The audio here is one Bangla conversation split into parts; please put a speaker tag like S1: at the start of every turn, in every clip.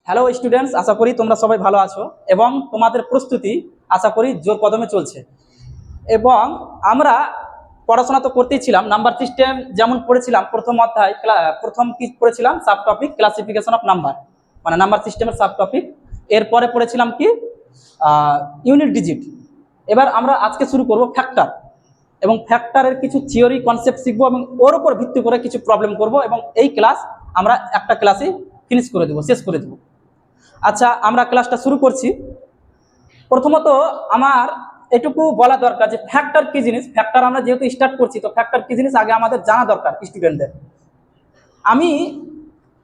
S1: হ্যালো স্টুডেন্টস, আশা করি তোমরা সবাই ভালো আছো এবং তোমাদের প্রস্তুতি আশা করি জোর কদমে চলছে। এবং আমরা পড়াশোনা তো করতেই ছিলাম, নাম্বার সিস্টেম যেমন পড়েছিলাম প্রথম অধ্যায়, প্রথম কি পড়েছিলাম sub topic classification of number, মানে নাম্বার সিস্টেমের সাব টপিক। এরপরে পড়েছিলাম কি ইউনিট ডিজিট। এবার আমরা আজকে শুরু করব ফ্যাক্টর, এবং ফ্যাক্টরের কিছু থিওরি কনসেপ্ট শিখবো এবং ওর উপর ভিত্তি করে কিছু প্রবলেম করব, এবং এই ক্লাস আমরা একটা ক্লাসে ফিনিশ করে দেবো, শেষ করে দেবো। আচ্ছা, আমরা ক্লাসটা শুরু করছি। প্রথমত আমার এটুকু বলা দরকার যে ফ্যাক্টর কি জিনিস। ফ্যাক্টর আমরা যেহেতু স্টার্ট করছি, তো ফ্যাক্টর কি জিনিস আগে আমাদের জানা দরকার স্টুডেন্টদের। আমি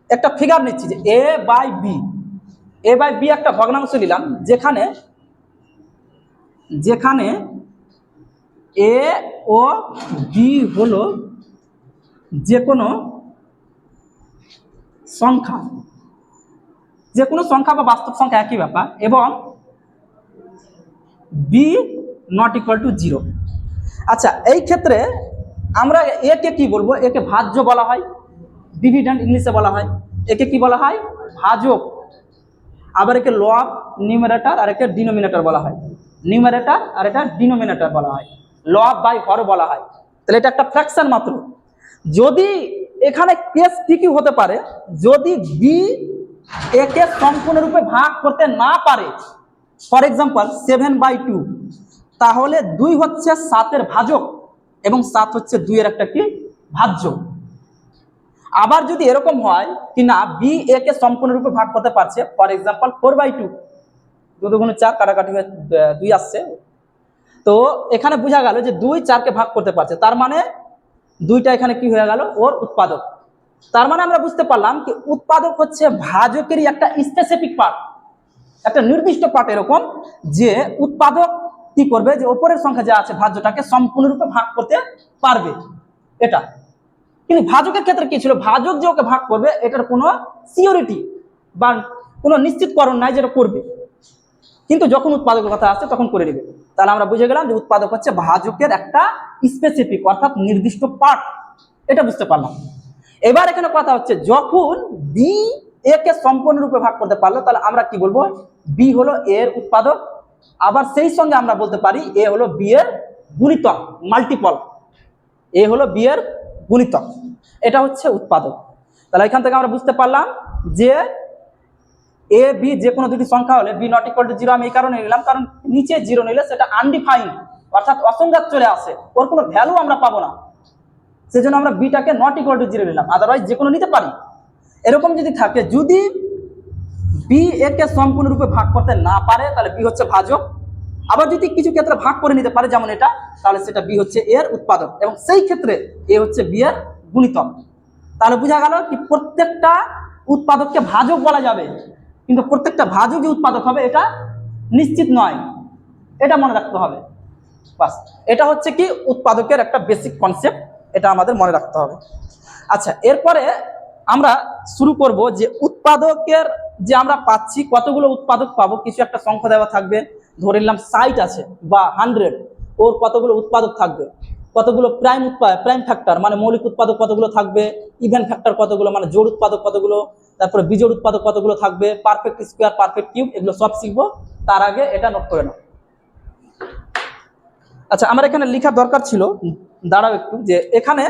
S1: একটা ফিগার নিচ্ছি যে এ বাই বি একটা ভগ্নাংশ নিলাম, যেখানে যেখানে এ ও বি হলো যে কোনো সংখ্যা, যে কোনো সংখ্যা বা বাস্তব সংখ্যা একই ব্যাপার, এবং বি নট ইকুয়াল টু 0। আচ্ছা, এই ক্ষেত্রে আমরা একে কি বলবো? একে ভাজ্য বলা হয়, ডিভিডেন্ড ইংলিশে বলা হয়। একে কি বলা হয়? ভাজক। আবার একে লব নিউমারেটর আর একে ডিনোমিনেটর বলা হয়। নিউমারেটর আর এটা ডিনোমিনেটর বলা হয়, লব বাই হর বলা হয়। তাহলে এটা একটা ফ্র্যাকশন মাত্র। যদি এখানে কেস কি হতে পারে, যদি বি একে সম্পূর্ণরূপে ভাগ করতে না পারে, ফর এক্সাম্পল 7/2, তাহলে 2 হচ্ছে 7-এর ভাজক এবং 7 হচ্ছে 2-এর একটা কি ভাজ্য। আবার যদি এরকম হয় কি না, বি একে সম্পূর্ণরূপে ভাগ করতে পারছে, ফর এক্সাম্পল 4/2, 2 2 গুণে 4, কাটাকাটি 2 আসছে, তো এখানে বোঝা গেল যে 2 4-কে ভাগ করতে পারছে, তার মানে 2টা এখানে কি হয়ে গেল? ওর উৎপাদক। তার মানে আমরা বুঝতে পারলাম কি উৎপাদক হচ্ছে ভাজকেরই একটা স্পেসিফিক পার্ট, একটা নির্দিষ্ট পার্ট এরকম যে উৎপাদক কি করবে, যে ওপরের সংখ্যা যা আছে ভাজ্যটাকে সম্পূর্ণরূপে ভাগ করতে পারবে এটা। কিন্তু ভাজকের ক্ষেত্রে কি ছিল? ভাজক যে ওকে ভাগ করবে এটার কোনো সিওরিটি বা কোনো নিশ্চিতকরণ নাই যেটা করবে, কিন্তু যখন উৎপাদকের কথা আসছে তখন করে নেবে। তাহলে আমরা বুঝে গেলাম যে উৎপাদক হচ্ছে ভাজকের একটা স্পেসিফিক অর্থাৎ নির্দিষ্ট পার্ট, এটা বুঝতে পারলাম। এবার এখানে কথা হচ্ছে যখন বি একে সম্পূর্ণরূপে ভাগ করতে পারলো, তাহলে আমরা কি বলবো? বি হলো এর উৎপাদক। আবার সেই সঙ্গে আমরা বলতে পারি এ হলো বি এর গুণিতক, মাল্টিপল। এ হলো বি এর গুণিতক, এটা হচ্ছে উৎপাদক। তাহলে এখান থেকে আমরা বুঝতে পারলাম যে এ বি যে কোনো দুটি সংখ্যা হলে বি নট ইকুয়াল টু 0 আমি এই কারণে নিলাম, কারণ নিচে 0 নিলে সেটা আনডিফাইন্ড অর্থাৎ অসংজ্ঞাত চলে আসে, ওর কোনো ভ্যালু আমরা পাবো না, সেজন্য আমরা বিটাকে নট ইকুয়াল টু 0 নিলাম। আদারওয়াইজ যে কোনো নিতে পারি। এরকম যদি থাকে, যদি বি একে সম্পূর্ণরূপে ভাগ করতে না পারে, তাহলে বি হচ্ছে ভাজক। আবার যদি কিছু ক্ষেত্রে ভাগ করে নিতে পারে, যেমন এটা, তাহলে সেটা বি হচ্ছে এর উৎপাদক, এবং সেই ক্ষেত্রে এ হচ্ছে বি এর গুণিতক। তাহলে বোঝা গেল কি প্রত্যেকটা উৎপাদককে ভাজক বলা যাবে, কিন্তু প্রত্যেকটা ভাজক যে উৎপাদক হবে এটা নিশ্চিত নয়, এটা মনে রাখতে হবে। বাস, এটা হচ্ছে কি উৎপাদকের একটা বেসিক কনসেপ্ট, এটা আমাদের মনে রাখতে হবে। আচ্ছা, এরপরে আমরা শুরু করব যে উৎপাদকের যে আমরা পাচ্ছি কতগুলো উৎপাদক পাবো। কিছু একটা সংখ্যা দেওয়া থাকবে, ধরে নিলাম 60 আছে বা 100, ওর কতগুলো উৎপাদক থাকবে, কতগুলো প্রাইম ফ্যাক্টর মানে মৌলিক উৎপাদক কতগুলো থাকবে, ইভেন ফ্যাক্টর কতগুলো মানে জোড় উৎপাদক কতগুলো, তারপরে বিজোড় উৎপাদক কতগুলো থাকবে, পারফেক্ট স্কোয়ার, পারফেক্ট কিউব, এগুলো সব শিখবো। তার আগে এটা নোট করে নাও। আচ্ছা, আমার এখানে লেখার দরকার ছিল, দাঁড়াও একটু, যে এখানে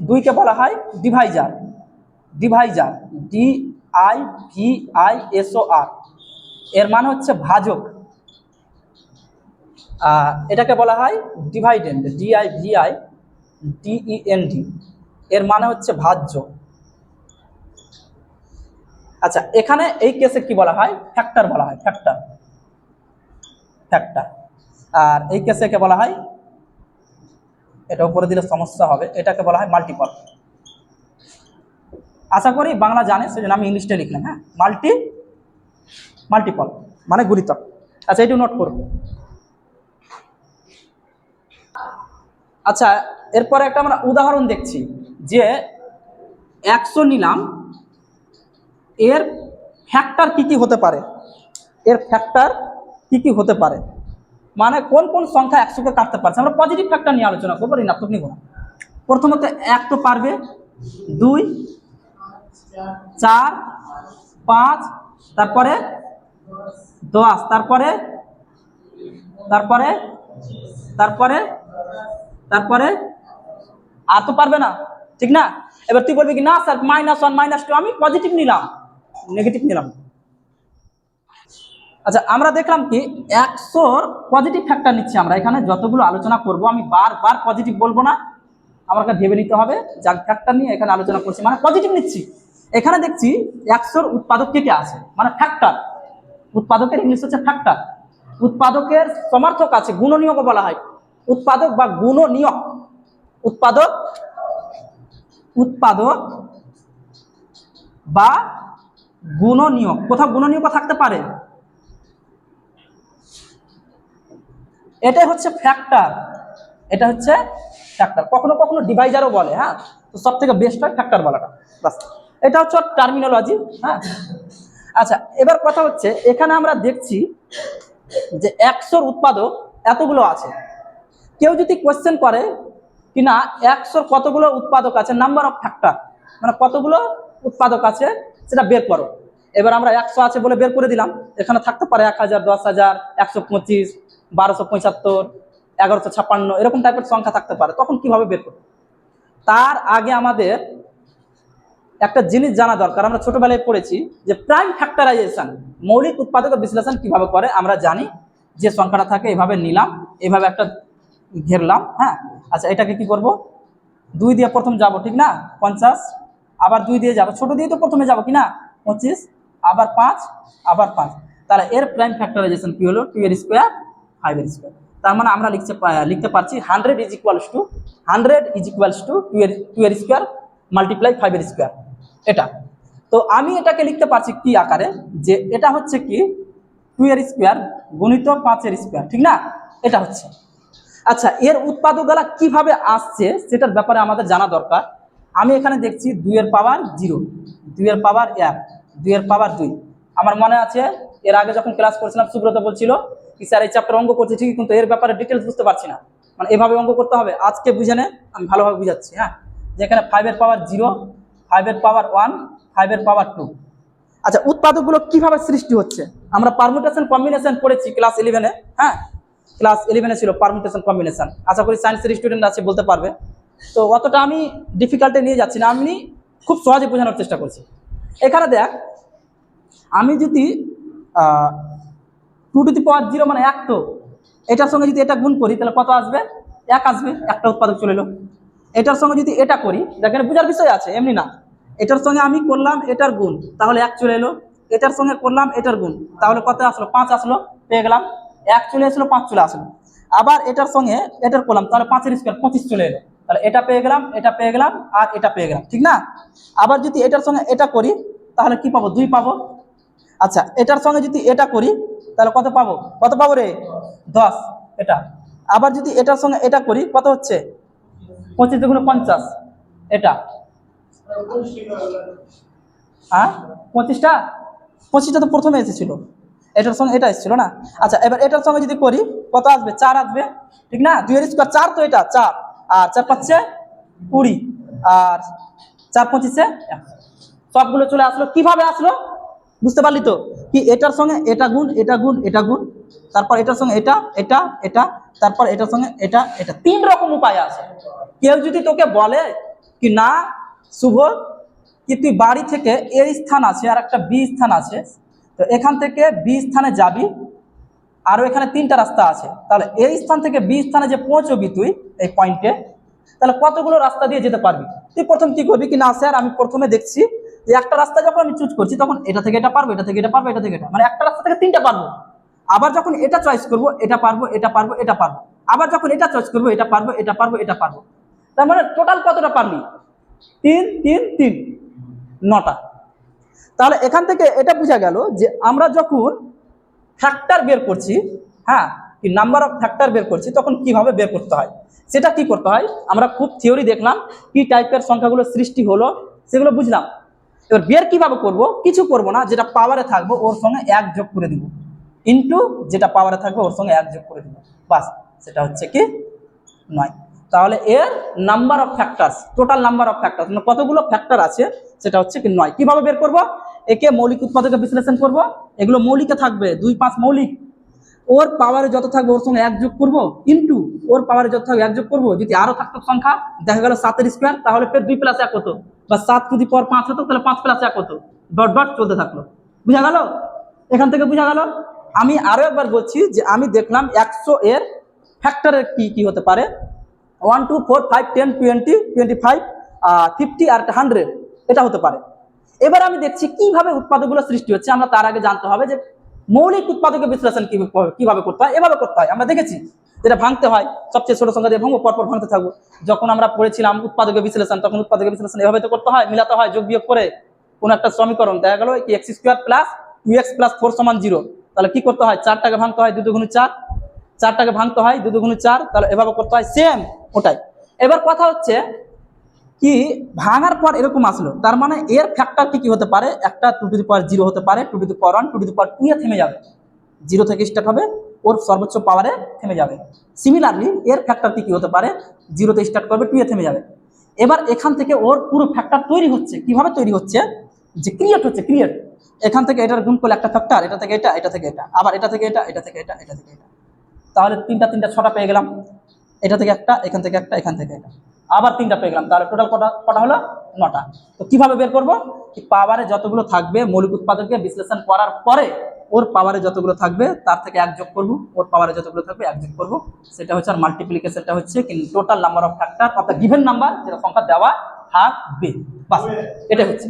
S1: 2কে বলা হয় ডিভাইজার। ডিভাইজার DIVISOR, এর মানে হচ্ছে ভাজক। এটাকে বলা হয় ডিভাইডেন্ড, DIVIDEND, এর মানে হচ্ছে ভাজ্য। আচ্ছা, এখানে এই কেসে কি বলা হয়? ফ্যাক্টর বলা হয়, ফ্যাক্টর। আর এই কেসে কে বলা হয়, এটা উপরে দিলে সমস্যা হবে, এটাকে বলা হয় মাল্টিপল। আশা করি বাংলা জানে, সেজন্য আমি ইংলিশটা লিখলাম। হ্যাঁ, মাল্টিপল মানে গুণিতক। আচ্ছা, এটু নোট করব। আচ্ছা, এরপরে একটা আমরা উদাহরণ দেখছি যে 100 নিলাম, এর ফ্যাক্টর কি হতে পারে, এর ফ্যাক্টর কি হতে পারে, মানে কোন কোন সংখ্যা 100-কে কাটতে পারছে। আমরা পজিটিভ ফ্যাক্টর নিয়ে আলোচনা করবো, ঋণাত্মক নিব না। প্রথমত 1 তো পারবে, 2 4 5 তারপরে 10 তারপরে তারপরে তারপরে তারপরে আর তো পারবে না, ঠিক না? এবার তুই বলবি কি না স্যার -1 -2 আমি পজিটিভ নিলাম, নেগেটিভ নিলাম। আচ্ছা আমরা দেখলাম কি 100 পজিটিভ ফ্যাক্টর নিচ্ছি আমরা এখানে যতগুলো আলোচনা করব আমি বারবার পজিটিভ বলবো না, আমাকে ভেবে নিতে হবে যার ফ্যাক্টর নিয়ে এখানে আলোচনা করছি মানে পজিটিভ নিচ্ছি। এখানে দেখছি 100 উৎপাদক কে কে আছে মানে ফ্যাক্টর, উৎপাদকের ইংলিশ হচ্ছে ফ্যাক্টর। উৎপাদকের সমার্থক আছে, গুণনীয়ক বলা হয় উৎপাদক বা গুণনীয়ক। উৎপাদক উৎপাদক বা গুণনীয়ক, কোথাও গুণনীয়ক থাকতে পারে, এটাই হচ্ছে ফ্যাক্টর, এটা হচ্ছে ফ্যাক্টর। কখনো কখনো ডিভাইজারও বলে, হ্যাঁ, তো সব থেকে বেস্ট হয় ফ্যাক্টর বলাটা, বাস এটা হচ্ছে টার্মিনোলজি। হ্যাঁ আচ্ছা এবার কথা হচ্ছে এখানে আমরা দেখছি যে 100 উৎপাদক এতগুলো আছে। কেউ যদি কোয়েশ্চেন করে কি না 100 কতগুলো উৎপাদক আছে, নাম্বার অফ ফ্যাক্টর মানে কতগুলো উৎপাদক আছে সেটা বের করো। এবার আমরা 100 আছে বলে বের করে দিলাম, এখানে থাকতে পারে 1000 10000 125 1275 1156 এরকম টাইপের সংখ্যা থাকতে পারে, তখন কিভাবে বের করব? তার আগে আমাদের একটা জিনিস জানা দরকার। আমরা ছোটবেলায় পড়েছি যে প্রাইম ফ্যাক্টরাইজেশন, মৌলিক উৎপাদক বিশ্লেষণ কিভাবে করে আমরা জানি। যে সংখ্যাটা থাকে এভাবে নিলাম, এভাবে একটা ঘেরলাম, হ্যাঁ আচ্ছা এটাকে কি করব 2 দিয়ে প্রথম যাব, ঠিক না 50, আবার 2 দিয়ে যাব, ছোট দিয়ে তো প্রথমে যাব কি না 25, আবার 5 আবার 5, তাহলে এর প্রাইম ফ্যাক্টরাইজেশন কি হলো 2 এর স্কয়ার 5 এর স্কয়ার। তার মানে আমরা লিখতে পারছি 100 ইজ ইকুয়ালস টু 2 এর স্কয়ার মাল্টিপ্লাই 5 এর স্কয়ার, এটা। তো আমি এটাকে লিখতে পারছি কি আকারে, যে এটা হচ্ছে কি 2 এর স্কয়ার গুণিত 5 এর স্কয়ার, ঠিক না, এটা হচ্ছে। আচ্ছা এর উৎপাদকগুলা কিভাবে আসছে সেটার ব্যাপারে আমাদের জানা দরকার। আমি এখানে দেখছি 2 এর পাওয়ার 0, 2 এর পাওয়ার 1, 2 এর পাওয়ার 2। আমার মনে আছে এর আগে যখন ক্লাস করছিলাম সুব্রত বলছিল কি স্যার এই চ্যাপ্টার অঙ্ক করছি ঠিকই কিন্তু এর ব্যাপারে ডিটেলস বুঝতে পারছি না, মানে এভাবে অঙ্ক করতে হবে। আজকে বুঝে নে আমি ভালোভাবে বুঝাচ্ছি, হ্যাঁ, যেখানে 5 এর পাওয়ার 0, 5 এর পাওয়ার 1, 5 এর পাওয়ার 2। আচ্ছা উৎপাদকগুলো কিভাবে সৃষ্টি হচ্ছে আমরা পারমুটেশন কম্বিনেশন পড়েছি ক্লাস 11-এ, হ্যাঁ ক্লাস 11-এ ছিল পারমুটেশন কম্বিনেশন, আশা করি সায়েন্সের স্টুডেন্ট আছে বলতে পারবে। তো অতটা আমি ডিফিকাল্টে নিয়ে যাচ্ছি না, আমি খুব সহজে বোঝানোর চেষ্টা করছি। এখানে দেখ আমি যদি 2 টু দি পাওয়ার 0 মানে 1, তো এটার সঙ্গে যদি এটা গুণ করি তাহলে কত আসবে 1 আসবে, একটা উৎপাদক চলে এলো। এটার সঙ্গে যদি এটা করি দেখেন বোঝার বিষয় আছে, এমনি না, এটার সঙ্গে আমি করলাম এটার গুণ তাহলে 1 চলে এলো, এটার সঙ্গে করলাম এটার গুণ তাহলে কত আসলো 5 আসলো, পেয়ে গেলাম 1 চলে আসলো 5 চলে আসলো। আবার এটার সঙ্গে এটার করলাম তাহলে 5 এর স্কয়ার 25 চলে এলো, তাহলে এটা পেয়ে গেলাম এটা পেয়ে গেলাম আর এটা পেয়ে গেলাম, ঠিক না। আবার যদি এটার সঙ্গে এটা করি তাহলে কি পাবো 2 পাবো। আচ্ছা এটার সঙ্গে যদি এটা করি তাহলে কত পাবো রে 10, এটা। আবার যদি এটার সঙ্গে এটা করি কত হচ্ছে 25 দুগুণে 50, এটা হ্যাঁ 25টা তো প্রথমে এসেছিল, এটার সঙ্গে এটা এসেছিল না। আচ্ছা এবার এটার সঙ্গে যদি করি কত আসবে 4 আসবে, ঠিক না, 2 এর স্কয়ার 4, তো এটা 4 আর 4 5 20 আর 4 25 সবগুলো চলে আসলো। কিভাবে আসলো বুঝতে পারলি তো, কি এটার সঙ্গে এটা গুণ এটা গুণ এটা গুণ, তারপর এটার সঙ্গে এটা এটা এটা, তারপর এটার সঙ্গে এটা এটা, 3 রকম উপায় আছে। কেউ যদি তোকে বলে কি না শুভ কি তুই বাড়ি থেকে এ স্থান আছে আর একটা বি স্থান আছে, তো এখান থেকে বি স্থানে যাবি আরও এখানে 3টা রাস্তা আছে, তাহলে এই স্থান থেকে বি স্থানে যে পৌঁছবি তুই এই পয়েন্টে, তাহলে কতগুলো রাস্তা দিয়ে যেতে পারবি। তুই প্রথম কি করবি কি না স্যার আমি প্রথমে দেখছি যে একটা রাস্তা যখন আমি চুজ করছি তখন এটা থেকে এটা পারবো, এটা থেকে এটা পারবো, এটা থেকে এটা, মানে একটা রাস্তা থেকে 3টা পারবো। আবার যখন এটা চয়েস করবো এটা পারবো এটা পারবো এটা পারবো, আবার যখন এটা চয়েস করবো এটা পারবো এটা পারবো এটা পারবো, তার মানে টোটাল কতটা পারবি 3 3 3 9টা। তাহলে এখান থেকে এটা বোঝা গেল যে আমরা যখন ফ্যাক্টর বের করছি, হ্যাঁ কি নাম্বার অফ ফ্যাক্টর বের করছি তখন কিভাবে বের করতে হয় সেটা কি করতে হয় আমরা খুব থিওরি দেখলাম, কি টাইপের সংখ্যাগুলো সৃষ্টি হলো সেগুলো বুঝলাম। এবার বের কিভাবে করব, কিছু করব না, যেটা পাওয়ারে থাকবো ওর সঙ্গে 1 যোগ করে দিব, ইনটু যেটা পাওয়ারে থাকবে ওর সঙ্গে 1 যোগ করে দিব, বাস সেটা হচ্ছে কি 9। তাহলে এর number of factors, total number of factors মানে কতগুলো ফ্যাক্টর আছে সেটা হচ্ছে কি 9। কিভাবে বের করব? একে মৌলিক উৎপাদকে বিশ্লেষণ করব, এগুলো মৌলিকে থাকবে 2 5 মৌলিক, ওর পাওয়ারে যত থাকবে ওর সঙ্গে 1 যোগ করব, ইনটু ওর পাওয়ারে যত থাকবে 1 যোগ করব। যদি আরো থাকতো সংখ্যা, দেখা গেল 7 এর স্কয়ার, তাহলে ফের 2 + 1 হতো, বা 7 টু দি পাওয়ার 5 হতো, তাহলে 5 + 1 হতো, ডট ডট চলতে থাকলো। বুঝা গেল? এখান থেকে বুঝা গেল। আমি আরো একবার বলছি যে আমি দেখলাম 100 এর ফ্যাক্টরের কি কি হতে পারে, 1 2 4 5 10 20 25 50 আর 100, এটা হতে পারে। এবার আমি দেখছি কিভাবে উৎপাদকগুলো সৃষ্টি হচ্ছে। আমরা তার আগে জানতে হবে যে মৌলিক উৎপাদকের বিশ্লেষণ কিভাবে করতে হয়। এভাবে করতে হয়, আমরা দেখেছি যেটা ভাঙতে হয়, সবচেয়ে ছোট সংখ্যা দিয়ে ভাঙবো, পরপর ভাঙতে থাকবো। যখন আমরা পড়েছিলাম উৎপাদকের বিশ্লেষণ, তখন উৎপাদকের বিশ্লেষণ এভাবে তো করতে হয়, মিলাতে হয়, যোগ বিয়োগ করে কোন একটা সমীকরণ দেখা গেল কি x² + 2x + 4 = 0, তাহলে কি করতে হয়? 4টাকে ভাঙতে হয় 2 × 4, 4টাকে ভাঙতে হয় 2 × 4, তাহলে এভাবে করতে হয়, সেম ওটাই। এবার কথা হচ্ছে কি, ভাঙার পর এরকম আসলো, তার মানে এর ফ্যাক্টর কি কি হতে পারে? একটা 2⁻0 হতে পারে, 2⁻1, 2⁻2 এ থেমে যাবে, 0 থেকে স্টার্ট হবে, ওর সর্বোচ্চ পাওয়ারে থেমে যাবে। সিমিলারলি এর ফ্যাক্টর কি কি হতে পারে? 0 তে স্টার্ট করবে, 2 এ থেমে যাবে। এবার এখান থেকে ওর পুরো ফ্যাক্টর তৈরি হচ্ছে। কিভাবে তৈরি হচ্ছে? যে ক্রিয়েট হচ্ছে, ক্রিয়েট, এখান থেকে এটার গুণ করলে একটা ফ্যাক্টর, এটা থেকে এটা, এটা থেকে এটা, আবার এটা থেকে এটা, এটা থেকে এটা, এটা থেকে এটা, তাহলে 3টা 6টা পেয়ে গেলাম। এটা থেকে একটা, এখান থেকে একটা, এখান থেকে এটা, আবার 3টা পেয়ে গেলাম, তাহলে টোটাল কটা হলো? 9টা। তো কিভাবে বের করব? পাওয়ারে যতগুলো থাকবে মৌলিক উৎপাদকে বিশ্লেষণ করার পরে ওর পাওয়ারে যতগুলো থাকবে তার থেকে 1 যোগ করব, ওর পাওয়ারে যতগুলো থাকবে 1 যোগ করব, সেটা হচ্ছে আর মাল্টিপ্লিকেশনটা হচ্ছে কি total number of factor of the given number, যেটা সংখ্যা দেওয়া থাকবে, বাস এটা হচ্ছে।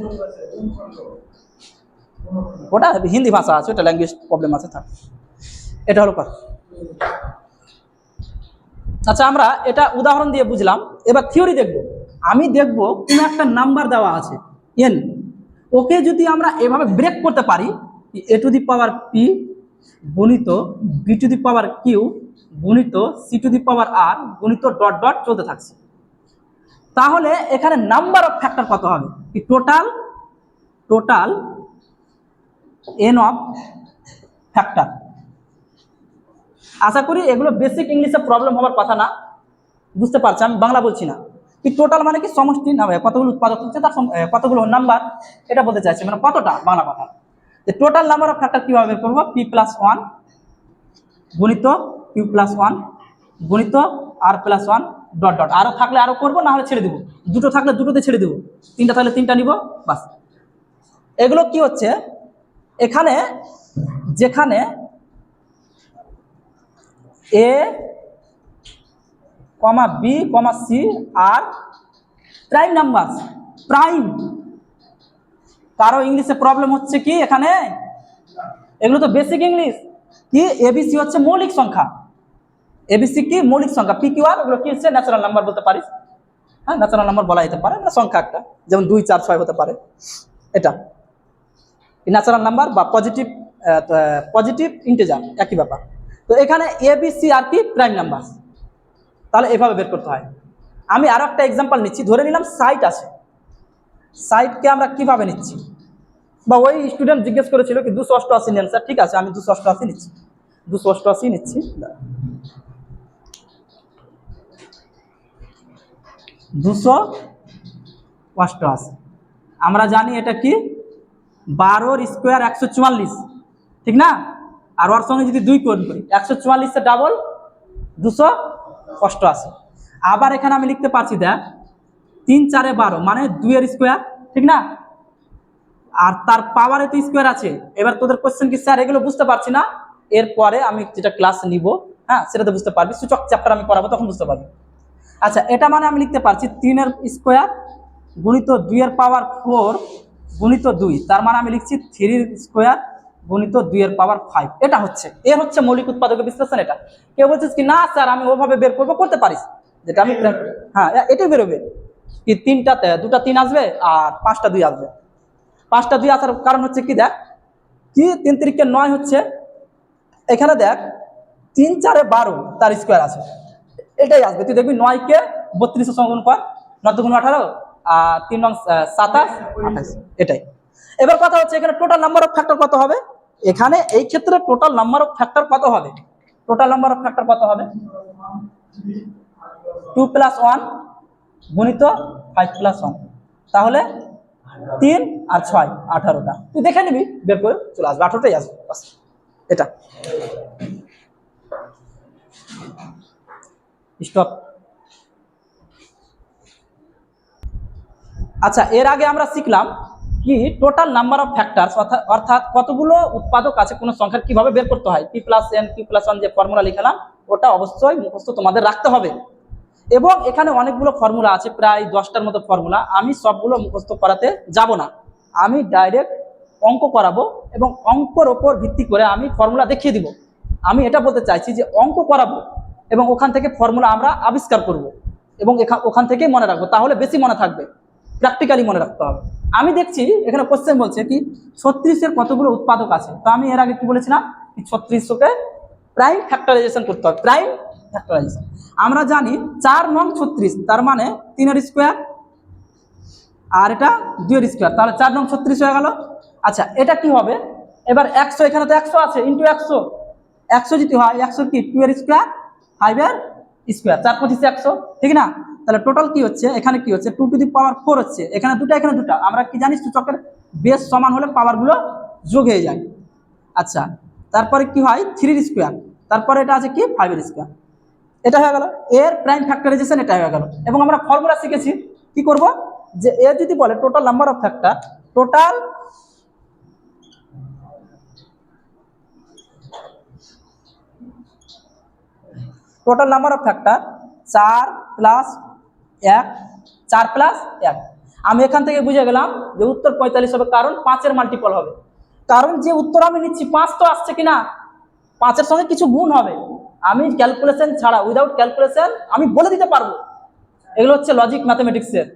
S1: ওটা হিন্দি ভাষা আছে, ওটা ল্যাঙ্গুয়েজ প্রবলেম আছে, থাক, এটা হলো কথা। আচ্ছা, আমরা এটা উদাহরণ দিয়ে বুঝলাম। এবার থিওরি দেখব। আমি দেখব কোন একটা নাম্বার দেওয়া আছে n, ওকে যদি আমরা এভাবে ব্রেক করতে পারি, a⁻p গুণিত b⁻q গুণিত c⁻r গুণিত ডট ডট চলতে থাকছে, তাহলে এখানে নাম্বার অফ ফ্যাক্টর কত হবে? কি টোটাল n অফ ফ্যাক্টর। আশা করি এগুলো বেসিক ইংলিশে প্রবলেম হওয়ার কথা না, বুঝতে পারছি, আমি বাংলা বলছি না। কি টোটাল মানে কি সমষ্টি, না কতগুলো উৎপাদক হচ্ছে তার কতগুলো নাম্বার, এটা বলতে চাইছি, মানে কতটা, বাংলা কথা। যে টোটাল নাম্বার অফ ফ্যাক্টর কিভাবে বের করবো? p+1 গুণিত q+1 গুণিত r+1 ডট ডট, আরো থাকলে আরো করবো, না হলে ছেড়ে দিব, দুটো থাকলে দুটোতে ছেড়ে দিব, 3টা থাকলে 3টা নিব, বাস। এগুলো কি হচ্ছে, এখানে যেখানে a, b, c আর প্রাইম নাম্বার, প্রাইম, কারো ইংলিশে প্রবলেম হচ্ছে কি এখানে? এগুলো তো বেসিক ইংলিশ। কি এবিসি হচ্ছে মৌলিক সংখ্যা, এবিসি কি মৌলিক সংখ্যা, পি কিউ আর ওগুলো কি হচ্ছে ন্যাচারাল নাম্বার বলতে পারিস, হ্যাঁ ন্যাচারাল নাম্বার বলা যেতে পারে, মানে সংখ্যা একটা, যেমন 2 4 6 হতে পারে, এটা ন্যাচারাল নাম্বার বা পজিটিভ ইন্টিজার, একই ব্যাপার। তো এখানে এবিসি আর কি প্রাইম নাম্বার, তাহলে এভাবে বের করতে হয়। আমি আরো একটা এক্সাম্পল নিচ্ছি, ধরে নিলাম সাইট আছে, সাইটকে আমরা কিভাবে নিচ্ছি, বা ওই স্টুডেন্ট জিজ্ঞেস করেছিল কি 288 নেন স্যার, ঠিক আছে আমি 288 নিচ্ছি, 288 নিচ্ছি, 288। আমরা জানি এটা কি 12 স্কোয়ার 144, ঠিক না? আর ওর সঙ্গে যদি 2 গুণ করি 144 এর ডাবল 288। আবার এখানে আমি লিখতে পারছি দেখ 3 4 12 মানে 2 এর স্কোয়ার, ঠিক না? আর তার পাওয়ারে তো স্কোয়ার আছে। এবার তোদের কোশ্চেন কি স্যার এগুলো বুঝতে পারছি না, এরপরে আমি যেটা ক্লাস নিব, হ্যাঁ সেটাতে বুঝতে পারবি, সূচক চ্যাপ্টার আমি পড়াবো তখন বুঝতে পারবি। আচ্ছা, এটা মানে আমি লিখতে পারছি 3 এর স্কোয়ার গুণিত 2 এর পাওয়ার 4 গুণিত 2, তার মানে আমি লিখছি 3 এর স্কোয়ার গুণিত 2 এর পাওয়ার 5। এটা হচ্ছে মৌলিক উৎপাদকের বিশ্লেষণ। এটা কেউ বলছিস কি না স্যার আমি ওভাবে বের করবো, করতে পারিস, যেটা আমি, হ্যাঁ এটাই বেরোবে কি 3টাতে 2টা 3 আসবে আর 5টা 2 আসবে। 5টা 2 আসার কারণ হচ্ছে কি, দেখ কি 3 3 9 হচ্ছে, এখানে দেখ 3 4 12 তার স্কোয়ার আছে, এটাই আসবে। তুই দেখবি 9 কে 32 এর সঙ্গে গুণ কর, 9 2 18 আর 3 9 27 28, এটাই। এবার কথা হচ্ছে এখানে টোটাল নাম্বার অফ ফ্যাক্টর কত হবে? এখানে এই ক্ষেত্রে টোটাল নাম্বার অফ ফ্যাক্টর কত হবে? টোটাল নাম্বার অফ ফ্যাক্টর কত হবে? 2 + 1 গুণিত 5 + 1, তাহলে 3 আর 6 18টা। তুই দেখে নিবি, বের করে চলে আসবে, 18টাই আসবে বাস। এটা স্টপ। আচ্ছা, এর আগে আমরা শিখলাম কি টোটাল নাম্বার অফ ফ্যাক্টরস, অর্থাৎ কতগুলো উৎপাদক আছে কোনো সংখ্যার কিভাবে বের করতে হয়। p+n p+1 যে ফর্মুলা লিখলাম ওটা অবশ্যই মুখস্থ তোমাদের রাখতে হবে। এবং এখানে অনেকগুলো ফর্মুলা আছে, প্রায় 10টার মতো ফর্মুলা। আমি সবগুলো মুখস্থ করাতে যাব না, আমি ডাইরেক্ট অঙ্ক করাবো এবং অঙ্কর ওপর ভিত্তি করে আমি ফর্মুলা দেখিয়ে দিব। আমি এটা বলতে চাইছি যে অঙ্ক করাবো এবং ওখান থেকে ফর্মুলা আমরা আবিষ্কার করব এবং ওখান থেকেই মনে রাখবো, তাহলে বেশি মনে থাকবে। প্র্যাকটিক্যালি মনে রাখতে হবে। আমি দেখছি এখানে কোশ্চেন বলছে কি 36-এর কতগুলো উৎপাদক আছে। তো আমি এর আগে কি বলেছিলাম, 36কে প্রাইম ফ্যাক্টরাইজেশন করতে হবে। প্রাইম ফ্যাক্টরাইজেশন আমরা জানি 4 নং 36, তার মানে 3-এর স্কোয়ার আর এটা 2-এর স্কোয়ার, তাহলে 4 নং 36 হয়ে গেল। আচ্ছা, এটা কি হবে এবার 100, এখানে তো 100 আছে, ইন্টু 100, 100 যদি হয় 100 কি 2-এর স্কোয়ার 5-এর স্কোয়ার, 4 25 100, ঠিক না? তাহলে টোটাল কি হচ্ছে, এখানে কি হচ্ছে 2 টু দি পাওয়ার 4 হচ্ছে, এখানে দুটো এখানে দুটো। আমরা কি জানি সূচকের বেস সমান হলে পাওয়ারগুলো যোগ হয়ে যায়। আচ্ছা, তারপরে কি হয় 3-এর স্কোয়ার, তারপরে এটা আছে কি 5-এর স্কোয়ার, এটা হয়ে গেল এর প্রাইম ফ্যাক্টরাইজেশন, এটা হয়ে গেল। এবং আমরা ফর্মুলা শিখেছি কি করব, যে এ যদি বলে total number of factor, total number of factor 4 + 1, 4 + 1। আমি এখান থেকে বুঝে গেলাম যে উত্তর 45 হবে, কারণ 5-এর মাল্টিপল হবে। কারণ যে উত্তর আমি নিচ্ছি 5 তো আসছে কিনা, 5-এর সঙ্গে কিছু গুণ হবে। আমি ক্যালকুলেশন ছাড়া, উইদাউট ক্যালকুলেশন আমি বলে দিতে পারবো। এগুলো হচ্ছে লজিক ম্যাথমেটিক্সের,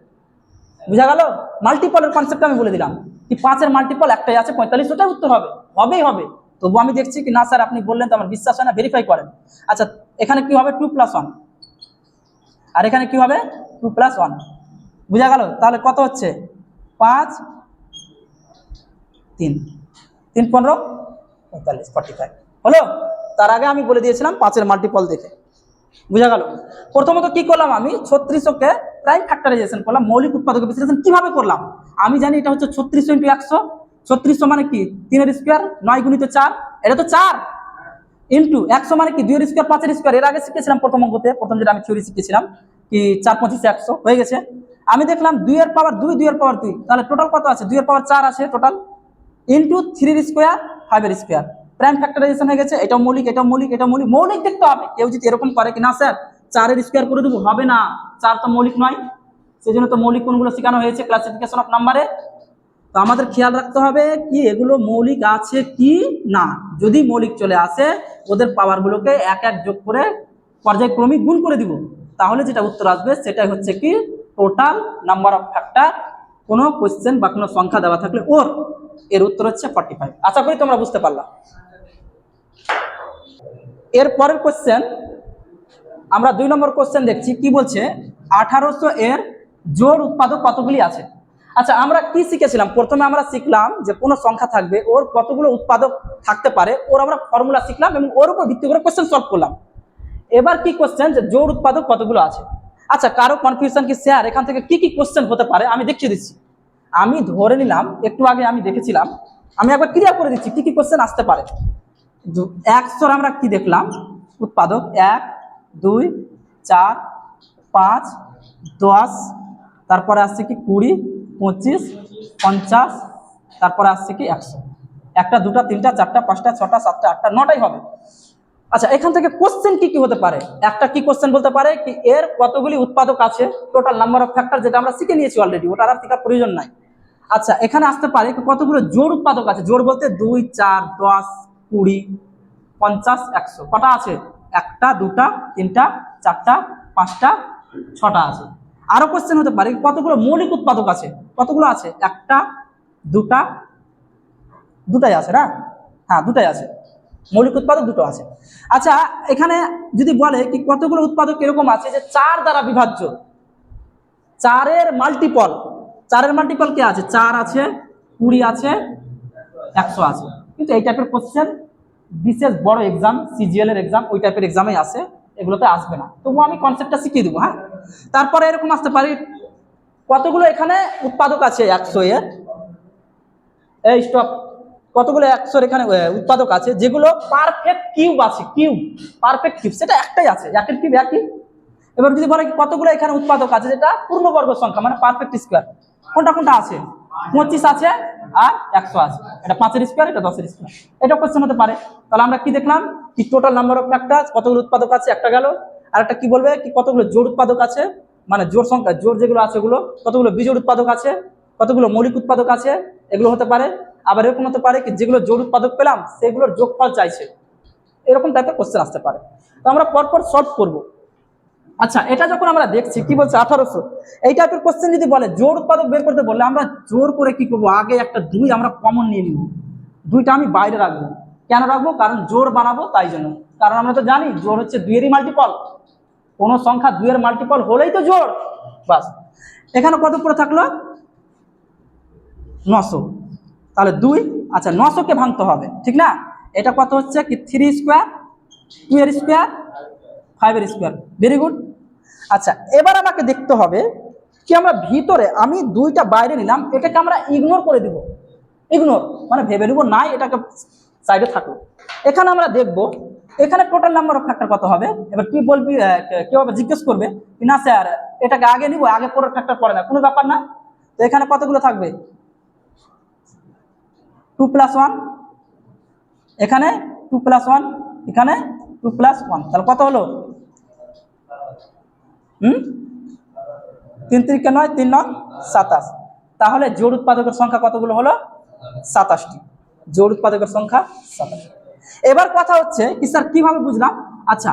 S1: বুঝা গেল? মাল্টিপলের কনসেপ্ট আমি বলে দিলাম কি 5-এর মাল্টিপল একটাই আছে 45, ওটাই উত্তর হবে, হবেই হবে। তবু আমি দেখছি কি না স্যার আপনি বললেন তো আমার বিশ্বাস হয় না, ভেরিফাই করেন। আচ্ছা, এখানে কি হবে 2+1 আর এখানে কি হবে 2+1, বুঝা গেল? তাহলে কত হচ্ছে 5 3 3 15 45 45 হলো। তার আগে আমি বলে দিয়েছিলাম 5-এর মাল্টিপল দেখে, বুঝা গেল? প্রথমত কি করলাম, আমি 36কে প্রাইম ফ্যাক্টরাইজেশন করলাম। মৌলিক উৎপাদকের বিশ্লেষণ কিভাবে করলাম, আমি জানি এটা হচ্ছে 3600 × 100। 3600 মানে কি 3-এর স্কোয়ার 9 × 4, এটা তো 4, ইন্টু 100 মানে কি 2-এর স্কোয়ার 5-এর স্কোয়ার। এর আগে শিখেছিলাম প্রথম অঙ্কতে, প্রথম যেটা আমি থিওরি শিখেছিলাম কি 4 25 100 হয়ে গেছে। আমি দেখলাম 2-এর পাওয়ার 2, 2-এর পাওয়ার 2, তাহলে টোটাল কত আছে, 2-এর পাওয়ার 4 আছে টোটাল, ইন্টু 3-এর স্কোয়ার 5-এর স্কোয়ার। প্রাইম ফ্যাক্টরাইজেশন হয়ে গেছে। এটাও মৌলিক, এটাও মৌলিক, এটা মৌলিক, মৌলিক দেখতে হবে। কেউ যদি এরকম করে কি না স্যার 4-এর স্কোয়ার করে দেবো, হবে না, 4 তো মৌলিক নয়। সেজন্য তো মৌলিক কোনগুলো শেখানো হয়েছে ক্লাসিফিকেশন অফ নাম্বারে। তো আমাদের খেয়াল রাখতে হবে কি এগুলো মৌলিক আছে কি না। যদি মৌলিক চলে আসে ওদের পাওয়ারগুলোকে এক এক যোগ করে পর্যায়ক্রমিক গুণ করে দিব, তাহলে যেটা উত্তর আসবে সেটাই হচ্ছে কি টোটাল নাম্বার অফ ফ্যাক্টর। কোনো কোশ্চেন বা কোনো সংখ্যা দেওয়া থাকলে এর উত্তর হচ্ছে 45। আশা করি তোমরা বুঝতে পারলা। এর পরের কোশ্চেন আমরা 2 নম্বর কোশ্চেন দেখছি, কি বলছে 1800 এর জোড় উৎপাদক কতগুলি আছে। আচ্ছা, আমরা কি শিখেছিলাম, প্রথমে আমরা শিখলাম যে কোনো সংখ্যা থাকবে ওর কতগুলো উৎপাদক থাকতে পারে, ওর আমরা ফর্মুলা শিখলাম এবং ওর উপর ভিত্তি করে কোশ্চেন সলভ করলাম। এবার কি কোশ্চেন যে জোড় উৎপাদক কতগুলো আছে। আচ্ছা, কারো কনফিউশন কি স্যার এখান থেকে কি কি কোশ্চেন হতে পারে, আমি দেখিয়ে দিচ্ছি। আমি ধরে নিলাম একটু আগে আমি দেখেছিলাম, আমি একবার ক্লিয়ার করে দিচ্ছি কি কি কোশ্চেন আসতে পারে। 100 আমরা কি দেখলাম উৎপাদক 1 2 4 5 10, তারপরে আসছে কি 20 25 50, তারপরে আসছে কি 100। 1টা 2টা 3টা 4টা 5টা 6টা 7টা 8টা 9টাই হবে। আচ্ছা, এখান থেকে কোশ্চেন কি কি হতে পারে, একটা কি কোশ্চেন বলতে পারে কি এর কতগুলি উৎপাদক আছে, টোটাল নাম্বার অফ ফ্যাক্টর, যেটা আমরা শিখে নিয়েছি অলরেডি, ওটার আর শেখার প্রয়োজন নাই। আচ্ছা, এখানে আসতে পারে কতগুলো জোড় উৎপাদক আছে। জোড় বলতে 2 4 10 20 50 100 কটা আছে, 1টা 2টা 3টা 4টা 5টা 6টা আছে। আরো কোশ্চেন হতে পারে কতগুলো মৌলিক উৎপাদক আছে, কতগুলো আছে 1টা 2টা, দুটাই আছে না, হ্যাঁ দুটাই আছে, মৌলিক উৎপাদক দুটো আছে। আচ্ছা, এখানে যদি বলে কি কতগুলো উৎপাদক এরকম আছে যে 4 দ্বারা বিভাজ্য, 4-এর মাল্টিপল, 4-এর মাল্টিপল কে আছে, 4 আছে 20 আছে 100 আছে। কিন্তু এই টাইপের কোশ্চেন বিশেষ বড় এক্সাম, সিজিএল এর এক্সাম, ওই টাইপের এক্সামে আসে, এগুলোতে আসবে না। তবুও আমি কনসেপ্টটা শিখিয়ে দেবো। হ্যাঁ, তারপরে এরকম আসতে পারে কতগুলো এখানে উৎপাদক আছে 100 এর, এই স্টপ, কতগুলো 100 এখানে উৎপাদক আছে যেগুলো পারফেক্ট কিউব আছে, কিউব পারফেক্ট কিউব সেটা একটাই আছে, একের কিউব একই। এবার যদি বলে কতগুলো এখানে উৎপাদক আছে যেটা পূর্ণবর্গ সংখ্যা মানে পারফেক্ট স্কোয়ার, কোনটা কোনটা আছে, 25 আছে আর 100 আছে, এটা 5 এর স্কোয়ার, এটা 10 এর স্কোয়ার, এটা কোশ্চেন হতে পারে। তাহলে আমরা কি দেখলাম, কি টোটাল নাম্বার অফ ফ্যাক্টরস, কতগুলো উৎপাদক আছে একটা গেল, আর একটা কি বলবে কি কতগুলো জোড় উৎপাদক আছে, মানে জোড় সংখ্যা, জোড় যেগুলো আছে ওগুলো, কতগুলো বিজোড় উৎপাদক আছে, কতগুলো মৌলিক উৎপাদক আছে, এগুলো হতে পারে। আবার এরকম হতে পারে কি যেগুলো জোড় উৎপাদক পেলাম সেগুলোর যোগফল চাইছে, এরকম টাইপের কোশ্চেন আসতে পারে। তো আমরা পরপর সলভ করব। আচ্ছা, এটা যখন আমরা দেখছি কি বলছে 1800, এই টাইপের কোশ্চেন যদি বলে জোড় উৎপাদক বের করতে বললে আমরা জোর করে কি করবো, আগে একটা 2 আমরা কমন নিয়ে নিব, 2টা আমি বাইরে রাখবো। কেন রাখবো, কারণ জোড় বানাবো তাই জন্য, কারণ আমরা তো জানি জোড় হচ্ছে 2 এরই মাল্টিপল, কোন সংখ্যা 2 এর মাল্টিপল হলেই তো জোড়। বাস, এখানে কত পড়ে থাকলো 900, তাহলে 2, আচ্ছা 900 কে ভাঙতে হবে ঠিক না, এটা কত হচ্ছে কি 3 স্কোয়ার, 2 এর স্কোয়ার, 5 এর স্কোয়ার, ভেরি গুড। আচ্ছা, এবার আমাকে দেখতে হবে কি আমরা ভিতরে, আমি 2টা বাইরে নিলাম, এটাকে আমরা ইগনোর করে দিব, ইগনোর মানে ভেবে নেব নাই, এটাকে সাইডে থাকলো। এখানে আমরা দেখব এখানে টোটাল নাম্বার অফ ফ্যাক্টর কত হবে। এবার তুই বলবি, কেউ আবার জিজ্ঞেস করবে না স্যার এটাকে আগে নিব, আগে পরের ফ্যাক্টর পড়ে না, কোনো ব্যাপার না। তো এখানে কতগুলো থাকবে, 2 + 1, এখানে 2 + 1, এখানে 2 + 1, তাহলে কত হলো 3 3 9, 3 9 27, তাহলে জোড় উৎপাদকের সংখ্যা কতগুলো হলো 27টি, জোড় উৎপাদকের সংখ্যা 27। এবার কথা হচ্ছে কি স্যার কিভাবে বুঝলাম, আচ্ছা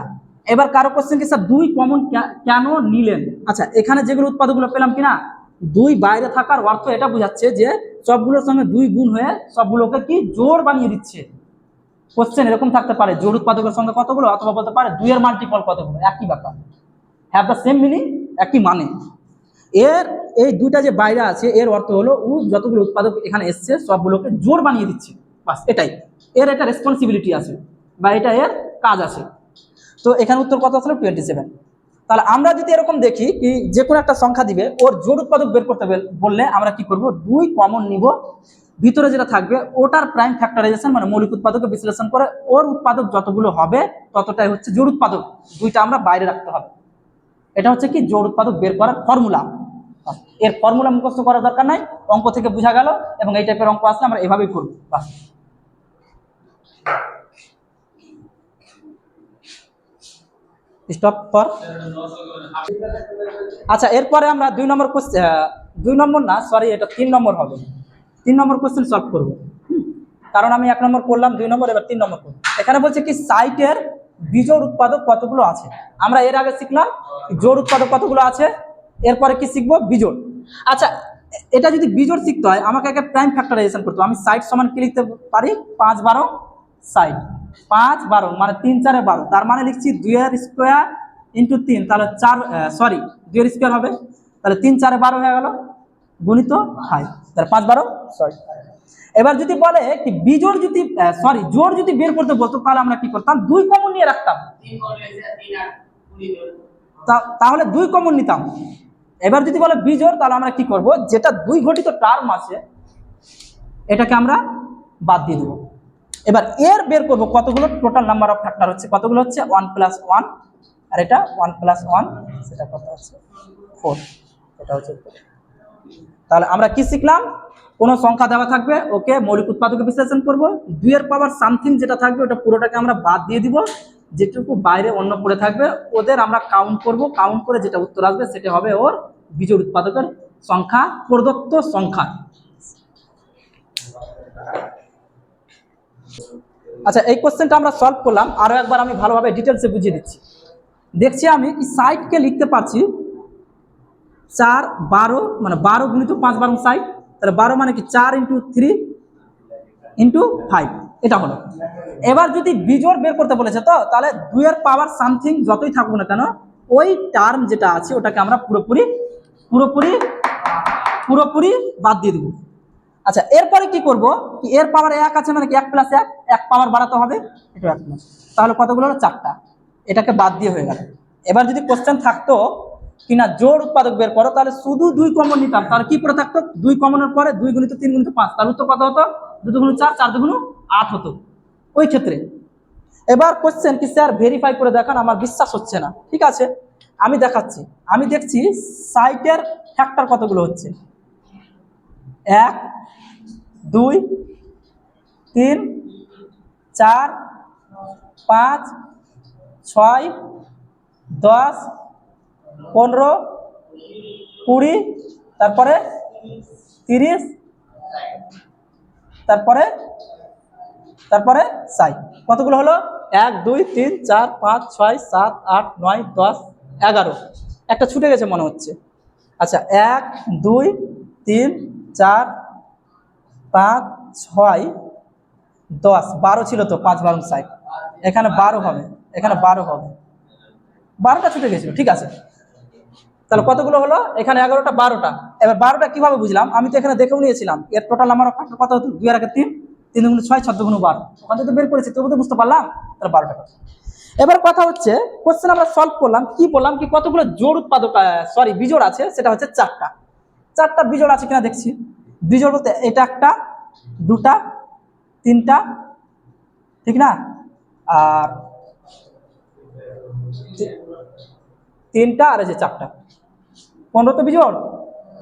S1: এবার কারো কোশ্চেন কি স্যার 2 কমন কেন নিলেন। আচ্ছা, এখানে যেগুলো উৎপাদকগুলো পেলাম কিনা 2 বাইরে থাকার অর্থ এটা বোঝাচ্ছে যে সবগুলোর সঙ্গে 2 গুণ হয়ে সবগুলোকে কি জোড় বানিয়ে দিচ্ছে। কোশ্চেন এরকম থাকতে পারে জোড় উৎপাদকের সংখ্যা কতগুলো, অথবা বলতে পারে 2 এর মাল্টিপল কতগুলো, একই ব্যাপার, হ্যাভ দ্য সেম মিনিং, একই মানে। এর এই 2টা যে বাইরে আছে এর অর্থ হলো ও যতগুলো উৎপাদক এখানে এসছে সবগুলোকে জোড় বানিয়ে দিচ্ছে, বাস এটাই এর একটা রেসপন্সিবিলিটি আছে বা এটা এর কাজ আছে। তো এখানে উত্তর কত আসলে 27। তাহলে আমরা যদি এরকম দেখি কি যে কোনো একটা সংখ্যা দিবে ওর জোড় উৎপাদক বের করতে বললে আমরা কি করব, 2 কমন নিব, ভিতরে যেটা থাকবে ওটার প্রাইম ফ্যাক্টরাইজেশন মানে মৌলিক উৎপাদকে বিশ্লেষণ করে ওর উৎপাদক যতগুলো হবে ততটাই হচ্ছে জোড় উৎপাদক, 2টা আমরা বাইরে রাখতে হবে। এটা হচ্ছে কি জোড় উৎপাদক বের করার ফর্মুলা। এর ফর্মুলা মুখস্থ করার দরকার নাই, অঙ্ক থেকে বোঝা গেল, এবং এই টাইপের অঙ্ক আসলে আমরা এভাবেই করব। বাস, স্টপ ফর। আচ্ছা, এরপরে আমরা 2 নম্বর কোশ্চেন, 2 নম্বর না সরি এটা 3 নম্বর হবে, 3 নম্বর কোশ্চেন সলভ করব, কারণ আমি 1 নম্বর করলাম, 2 নম্বর, এবার 3 নম্বর করব। এখানে বলছে কি সাইটের বিজোড় উৎপাদক কতগুলো আছে, আমরা এর আগে শিখলাম জোড় উৎপাদক কতগুলো আছে, এরপরে কি শিখবো বিজোড়। আচ্ছা, এটা যদি বিজোড় শিখতে হয় আমাকে একটা প্রাইম ফ্যাক্টরাইজেশন করতে হবে, আমি সাইড সমান কি লিখতে পারি, 5 12 সাইড, 5 12 মানে 3 4 12, তার মানে লিখছি 2 এর স্কোয়ার ইন্টু 3, তাহলে 4 সরি 2 এর স্কোয়ার হবে, তাহলে 3 4 12 হয়ে গেল, গুণিত 5, তাহলে 5 12 সরি। এবার যদি বলে কি বিজোড় যদি সরি জোড় যদি বের করতে বলতো তাহলে আমরা কি করতাম, 2 কমন নিয়ে রাখতাম, তাহলে 2 কমন নিতাম। এবার যদি বলে বিজোড় তাহলে আমরা কি করব, যেটা 2 ঘটিত টার্ম আছে এটাকে আমরা বাদ দিয়ে দেব। এবার এর বের করব কতগুলো, টোটাল নাম্বার অফ ফ্যাক্টর হচ্ছে কতগুলো হচ্ছে 1 + 1, আর এটা 1 + 1 সেটা কত হচ্ছে 4, এটা হচ্ছে। তাহলে আমরা কি শিখলাম, কোন সংখ্যা দেওয়া থাকবে ওকে মৌলিক উৎপাদকে বিশ্লেষণ করব, 2 এর পাওয়ার সামথিং যেটা থাকবে ওটা পুরোটাকে আমরা বাদ দিয়ে দিব, যেটুকু বাইরে অন্য পড়ে থাকবে ওদের আমরা কাউন্ট করব, কাউন্ট করে যেটা উত্তর আসবে সেটা হবে ওর বিজোড় উৎপাদকের সংখ্যা, প্রদত্ত সংখ্যা। আচ্ছা, এই কোশ্চেনটা আমরা সলভ করলাম, আরো একবার আমি ভালোভাবে ডিটেলসে বুঝিয়ে দিচ্ছি। দেখছি আমি সাইডকে লিখতে পারছি 4 12 মানে 12 গুণিত 5 12 60, তাহলে 12 মানে কি 4 × 3 × 5, এটা হলো। এবার যদি বিজোড় বের করতে বলেছে তো তাহলে 2 এর পাওয়ার সামথিং যতই থাকুক না কেন ওই টার্ম যেটা আছে ওটাকে আমরা পুরোপুরি বাদ দিয়ে দেবো। আচ্ছা, এরপরে কি করব, এর পাওয়ার 1 আছে মানে কি 1 + 1, 1 পাওয়ার বাড়াতে হবে, এটা 1 তাহলে কতগুলো হলো 4টা, এটাকে বাদ দিয়ে হয়ে গেল। এবার যদি কোশ্চেন থাকতো কিনা জোড় উৎপাদক বের করো, তাহলে শুধু 2 কমন নিতাম, তাহলে কি পড়ে থাকতো 2 কমনের পরে 2 গুণিত 3 গুণিত 5, তার উত্তর কত হতো 2 দুগুণ 4, 4 দুগুণ 8 হতো ওই ক্ষেত্রে। এবার কোশ্চেন কি স্যার ভেরিফাই করে দেখান, আমার বিশ্বাস হচ্ছে না। ঠিক আছে, আমি দেখাচ্ছি। আমি দেখছি সাইটের ফ্যাক্টর কতগুলো হচ্ছে, 1 2 3 4 5 6 10 15 20, তারপরে 30, তারপরে তারপরে 60। কতগুলো হলো 1 2 3 4 5 6 7 8 9 10 11, একটা ছুটে গেছে মনে হচ্ছে। আচ্ছা 1 2 3 4 5 6 10 12 ছিল তো, 5 12 60, এখানে 12 হবে, এখানে 12 হবে, 12টা ছুটে গেছিল। ঠিক আছে, তাহলে কতগুলো হলো এখানে 11টা 12টা। এবার 12টা কিভাবে বুঝলাম, আমি তো এখানে দেখেও নিয়েছিলাম এর টোটাল নাম্বার অফ ফ্যাক্টর কত হতো, 2 আর 3 3 দুগুণ 6 6 দুগুণ 12, ওখান থেকে তো বের করেছি, তবু তো বুঝতে পারলাম তাহলে 12টা। এবার কথা হচ্ছে কোশ্চেন আমরা সলভ করলাম, কি বললাম কি কতগুলো জোড় উৎপাদক বিজোড় আছে, সেটা হচ্ছে 4টা বিজোড় আছে কিনা দেখছি। বিজোড় বলতে এটা একটা, দুটা, তিনটা, ঠিক না, আর তিনটা, আর এই যে 4টা, 15 তো বিজোড়,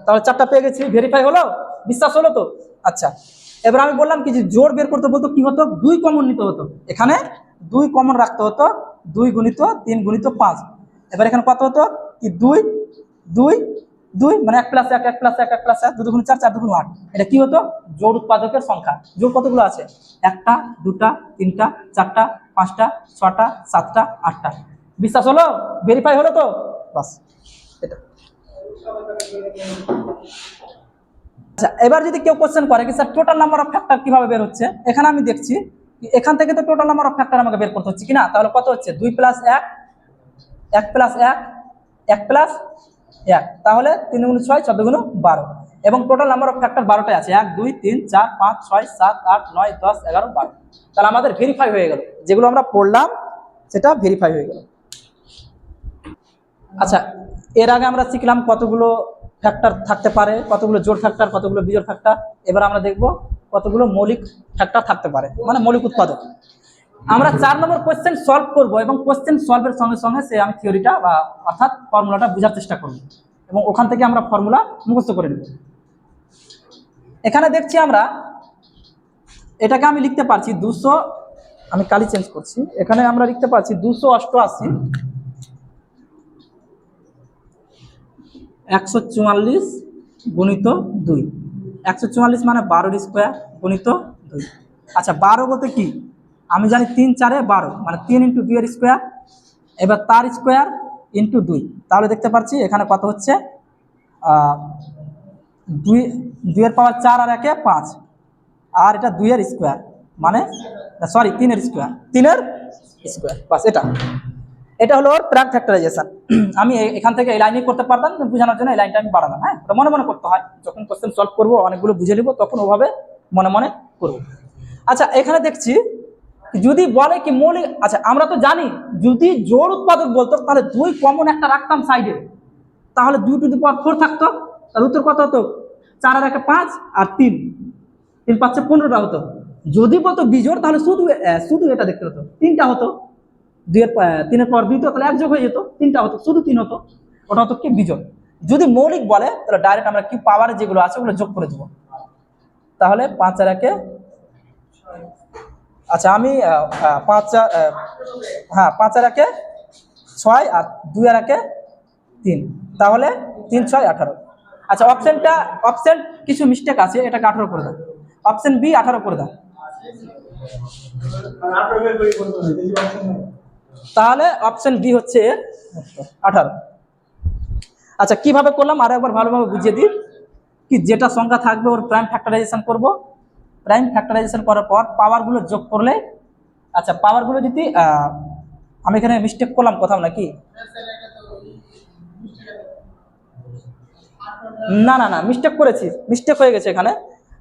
S1: তাহলে 4টা পেয়ে গেছি, ভেরিফাই হলো, বিশ্বাস হলো তো। আচ্ছা, এবার আমি বললাম কি যে জোড় বের করতে বলতো কি হতো, 2 কমন নিতে হতো, এখানে 2 কমন রাখতে হতো, 2 গুণিত 3 গুণিত 5। এবার এখানে কত হতো কি 2 2 2 মানে 1 প্লাস 1 1 প্লাস 1 1 প্লাস 1 2 দুগুণ 4 4 দুগুণ 8, এটা কি হতো জোড় উৎপাদকের সংখ্যা। জোড় কতগুলো আছে, একটা, দুটা, তিনটা, 4টা, 5টা, 6টা, 7টা, 8টা। বিশ্বাস হলো, ভেরিফাই হলো তো, বাস এটা। আচ্ছা, এবার যদি কেউ কোশ্চেন করে কি sir total number of factor কিভাবে বের হচ্ছে, এখানে আমি দেখছি এখান থেকে তো টোটাল নাম্বার অফ ফ্যাক্টর আমাকে বের করতে হচ্ছে কিনা, তাহলে কত হচ্ছে 2 প্লাস 1 1 প্লাস 1 1 প্লাস 1, তাহলে 3 গুণ 6 14 গুণ 12, এবং টোটাল নাম্বার অফ ফ্যাক্টর 12টাই আছে, 1 2 3 4 5 6 7 8 9 10 11 12। তাহলে আমাদের ভেরিফাই হয়ে গেল, যেগুলো আমরা পড়লাম সেটা ভেরিফাই হয়ে গেল। আচ্ছা, এর আগে আমরা শিখলাম কতগুলো ফ্যাক্টর থাকতে পারে, কতগুলো জোড় ফ্যাক্টর, কতগুলো বিজোড় ফ্যাক্টর। এবার আমরা দেখব কতগুলো মৌলিক ফ্যাক্টর থাকতে পারে, মানে মৌলিক উৎপাদক। আমরা 4 নম্বর কোশ্চেন সলভ করব, এবং কোশ্চেন সলভের সঙ্গে সঙ্গে সে আমি থিওরিটা বা অর্থাৎ ফর্মুলাটা বোঝার চেষ্টা করব, এবং ওখান থেকে আমরা ফর্মুলা মুখস্থ করে নেব। এখানে দেখছি আমরা এটাকে আমি লিখতে পারছি 200, আমি কালি চেঞ্জ করছি, এখানে আমরা লিখতে পারছি 288 144 গুণিত 2, 144 মানে 12 স্কোয়ার গুণিত 2। আচ্ছা 12 বলতে কি, আমি জানি 3 4 12, মানে 3 ইন্টু 2 এর স্কোয়ার, এবার তার স্কোয়ার ইন্টু 2, তাহলে দেখতে পাচ্ছি এখানে কত হচ্ছে 2 এর পাওয়ার 4 আর 1 5, আর এটা 2 এর স্কোয়ার, মানে সরি 3 এর স্কোয়ার, 3 এর স্কোয়ার, বাস এটা হলো ওর প্রাইম ফ্যাক্টরাইজেশন। আমি এখান থেকে এই লাইনে করতে পারতাম, বোঝানোর জন্য এই লাইনটা আমি বাড়ালাম। হ্যাঁ, ওটা মনে মনে করতে হয়, যখন কোশ্চেন সলভ করবো অনেকগুলো বুঝে নিব, তখন ওভাবে মনে মনে করব। আচ্ছা, এখানে দেখছি যদি বলে কি মৌলিক, আচ্ছা আমরা তো জানি যদি জোড় উৎপাদক বলতো তাহলে 2 কমন একটা রাখতাম সাইডে, তাহলে 2 টু দি পাওয়ার 4 থাকতো, তার উত্তর কত হতো 4 আর 1 5 আর 3 3 5 15টা হতো। যদি বলতো বিজোড় তাহলে শুধু এটা দেখতে হতো, 3টা হতো, 3 এর পাওয়ার 2 তো তাহলে 1 যোগ হয়ে যেত, 3টা হতো, শুধু 3 হতো, ওটা হতো কি বিজোড়। যদি মৌলিক বলে তাহলে ডাইরেক্ট আমরা কি পাওয়ারে যেগুলো আছে ওগুলো যোগ করে দেবো, তাহলে 5 আর 1, আচ্ছা আমি 5 আর হ্যাঁ 5 আর 1 6 আর 2 আর 1 3, তাহলে 3 6 18। আচ্ছা অপশন কিছু মিস্টেক আছে, এটাকে 18 করে দাও, অপশন বি 18 করে দাও, তাহলে অপশন বি হচ্ছে 18। আচ্ছা কিভাবে করলাম আরো একবার ভালোভাবে বুঝিয়ে দিই, কি যেটা সংখ্যা থাকবে ওর প্রাইম ফ্যাক্টরাইজেশন করব, প্রাইম ফ্যাক্টরাইজেশন করার পর পাওয়ারগুলো যোগ করলে, আচ্ছা পাওয়ারগুলো যদি আমি এখানে মিস্টেক করলাম কোথাও নাকি, না না না মিস্টেক করেছি, মিস্টেক হয়ে গেছে এখানে।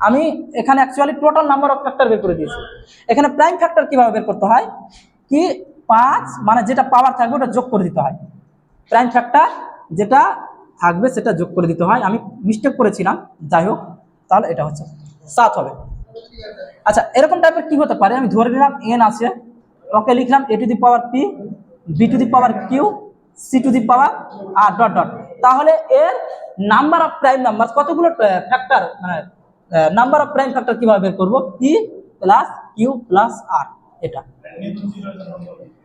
S1: আমি এখানে actually total number of factor বের করে দিয়েছি। এখানে প্রাইম ফ্যাক্টর কিভাবে বের করতে হয়, কি 5 মানে যেটা পাওয়ার থাকবে ওটা যোগ করে দিতে হয়, প্রাইম ফ্যাক্টর যেটা থাকবে সেটা যোগ করে দিতে হয়, আমি মিস্টেক করেছিলাম, যাই হোক, তাহলে এটা হচ্ছে 7 হবে। আচ্ছা, এরকম টাইপের কি হতে পারে, আমি ধরে নিলাম n আছে, ওকে লিখলাম a to the power p, b to the power q, c to the power r dot dot. তাহলে এর নাম্বার অফ প্রাইম নাম্বার কতগুলো ফ্যাক্টর, মানে নাম্বার অফ প্রাইম ফ্যাক্টর কিভাবে বের করব, p plus q plus r, এটা।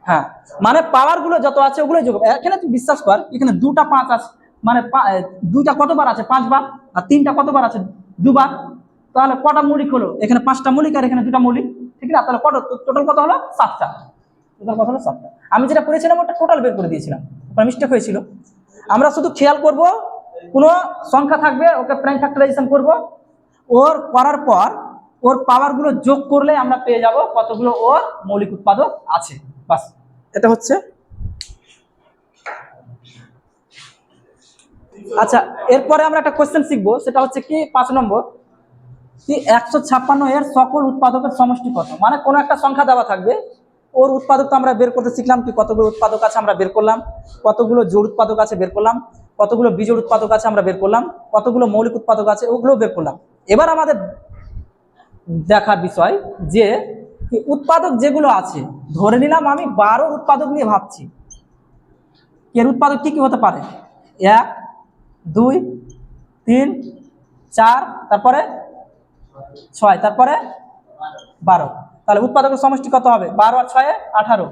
S1: হ্যাঁ, মানে পাওয়ার গুলো যত আছে ওগুলো যোগ। এখানে তুই বিশ্বাস কর, এখানে 2টা 5 আছে, মানে 2টা কতবার আছে 5 বার, আর 3টা কতবার আছে 2 বার। তাহলে কটা মৌলিক হলো, এখানে 5টা মৌলিক আর এখানে 2টা মৌলিক, ঠিক না? তাহলে কত টোটাল কত হলো, 7টা। টোটাল কত হলো 7টা। আমি যেটা করেছিলাম ওটা টোটাল বের করে দিয়েছিলাম, ওটা মিস্টেক হয়েছিল। আমরা শুধু খেয়াল করব, কোনো সংখ্যা থাকবে ওকে প্রাইম ফ্যাক্টরাইজেশন করব, ওর করার পর ওর পাওয়ার গুলো যোগ করলে আমরা পেয়ে যাব কতগুলো ওর মৌলিক উৎপাদক আছে, বাস। এটা হচ্ছে। আচ্ছা, এরপরে আমরা একটা কোশ্চেন শিখবো, সেটা হচ্ছে কি 5 নম্বর, কি 156 এর সকল উৎপাদকের সমষ্টি কত। মানে কোনো একটা সংখ্যা দেওয়া থাকবে, ওর উৎপাদক তো আমরা বের করতে শিখলাম, কি কতগুলো উৎপাদক আছে আমরা বের করলাম, কতগুলো জোড় উৎপাদক আছে বের করলাম, কতগুলো বিজোড় উৎপাদক আছে আমরা বের করলাম, কতগুলো মৌলিক উৎপাদক আছে ওগুলো বের করলাম। এবার আমাদের দেখার বিষয় যে উৎপাদক যেগুলো আছে, ধরে নিলাম আমি 12 উৎপাদক নিয়ে ভাবছি, এর উৎপাদক কি কি হতে পারে, 1 2 3 4, তারপরে 6, তারপরে 12। তাহলে উৎপাদকের সমষ্টি কত হবে, 12 আর 6 18,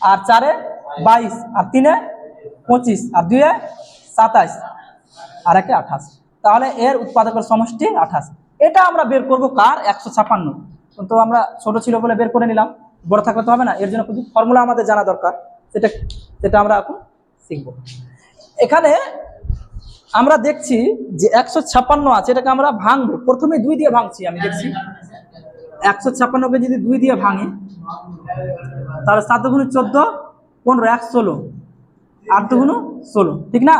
S1: আর 4 22, আর 3 25, আর 2 27, আর 1 28। তাহলে এর উৎপাদকের সমষ্টি 28। এটা আমরা বের করব কার, 156। তো আমরা ছোট ছিল বলে বের করে নিলাম, বড় থাকলে তো হবে না, এর জন্য কিছু ফর্মুলা আমাদের জানা দরকার, সেটা আমরা এখন শিখব। এখানে আমরা দেখছি যে 156 আছে, এটাকে আমরা ভাঙবো, প্রথমে 2 দিয়ে ভাঙছি। আমি দেখছি 156কে যদি 2 দিয়ে ভাঙি, তাহলে 7 গুণ 14 15, 1 16, 8 গুণ 16, ঠিক না?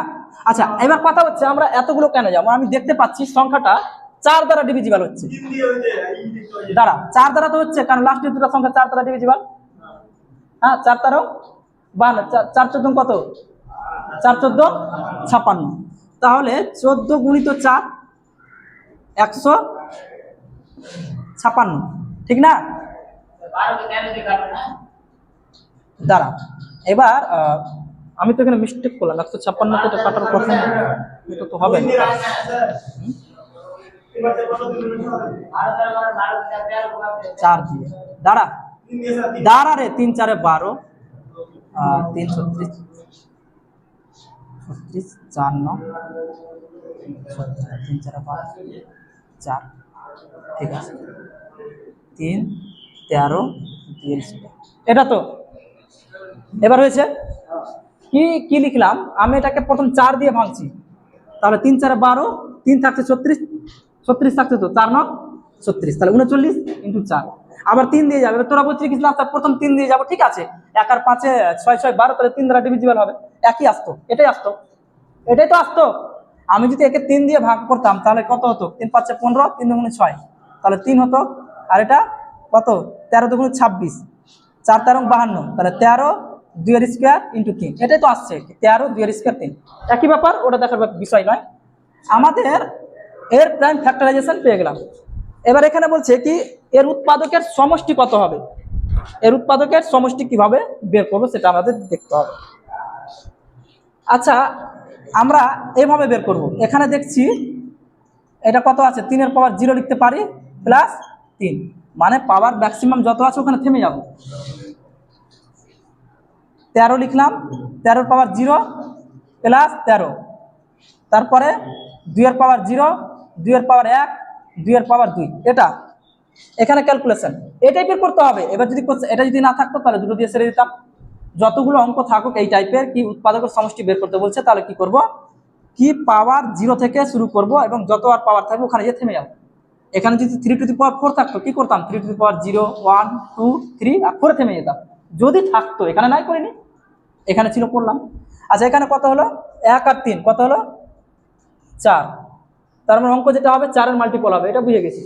S1: আচ্ছা, এবার কথা হচ্ছে আমরা এতগুলো কেন যাবো, আমি দেখতে পাচ্ছি সংখ্যাটা 4 দ্বারা ডিভিজিবল হচ্ছে, দ্বারা 4 দ্বারা তো হচ্ছে, কারণ লাস্টের দুটো সংখ্যা 4 দ্বারা ডিভিজিবল। হ্যাঁ, 4 দ্বারাও 52, 4 14 কত, 4 14 56। তাহলে 14 গুণিত 4 156, ঠিক না? দাঁড়া, এবার আমি তো এখানে মিস্টেক করলাম, 156 তো কাটার কথা, এটা তো হবে না। 4 দিয়ে দাঁড়া, দাঁড়া রে, 3 4 12, 3 36, 4 9, 3 4 12, 4, ঠিক আছে, 3 13 42, এটা তো এবার হয়েছে। কি কি লিখলাম, আমি এটাকে প্রথম 4 দিয়ে ভাঙছি, তাহলে 3 4 12, 3 থাকছে 36, 36 থাকছে তো 4 9 36, তাহলে 39 ইন্টু 4, আবার 3 দিয়ে যাবে। তোরা বলছিস কি না, প্রথম 3 দিয়ে যাবো, ঠিক আছে, 1 আর 5 6 6 12, তাহলে 3 দ্বারা ডিভিজিবল হবে, একই আসতো, এটাই আসতো, এটাই তো আসতো। আমি যদি একে 3 দিয়ে ভাগ করতাম তাহলে কত হতো, 3 5 15, 3 2 6, তাহলে 3 হতো, আর এটা কত, 13 2 26, 4 13 52, তাহলে 13 2 এর স্কয়ার ইন্টু 3, এটাই তো আসছে, 13 2 এর স্কয়ার 3, একই ব্যাপার, ওটা দেখার বিষয় নয়। আমাদের এর প্রাইম ফ্যাক্টরাইজেশন পেয়ে গেলাম। এবার এখানে বলছে কি এর উৎপাদকের সমষ্টি কত হবে, এর উৎপাদকের সমষ্টি কিভাবে বের করবো সেটা আমাদের দেখতে হবে। আচ্ছা, আমরা এভাবে বের করব। এখানে দেখছি এটা কত আছে, 3 এর পাওয়ার 0 লিখতে পারি, প্লাস 3, মানে পাওয়ার ম্যাক্সিমাম যত আছে ওখানে থেমে যাব। 13 লিখলাম, 13 এর পাওয়ার 0 প্লাস 13, তারপরে 2 এর পাওয়ার 0, 2 এর পাওয়ার 1, 2 এর পাওয়ার 2, এটা এখানে ক্যালকুলেশন এই টাইপের করতে হবে। এবার যদি এটা যদি না থাকতো তাহলে দুটো দিয়ে ছেড়ে দিতাম। যতগুলো অঙ্ক থাকুক এই টাইপের, কি উৎপাদকের সমষ্টি বের করতে বলছে, তাহলে কি করব, কি পাওয়ার 0 থেকে শুরু করব এবং যত আর পাওয়ার থাকবে ওখানে গিয়ে থেমে যাব। এখানে যদি 3 টু দি পাওয়ার 4 থাকতো, কি করতাম, 3 টু দি পাওয়ার 0 1 2 3 আর 4 থেমে যেতাম, যদি থাকতো। এখানে নাই করিনি, এখানে ছিল করলাম। আচ্ছা, এখানে কত হলো, 1 আর 3 কত হলো 4, তার মানে অঙ্ক যেটা হবে 4 এর মাল্টিপল হবে, এটা বুঝে গেছি।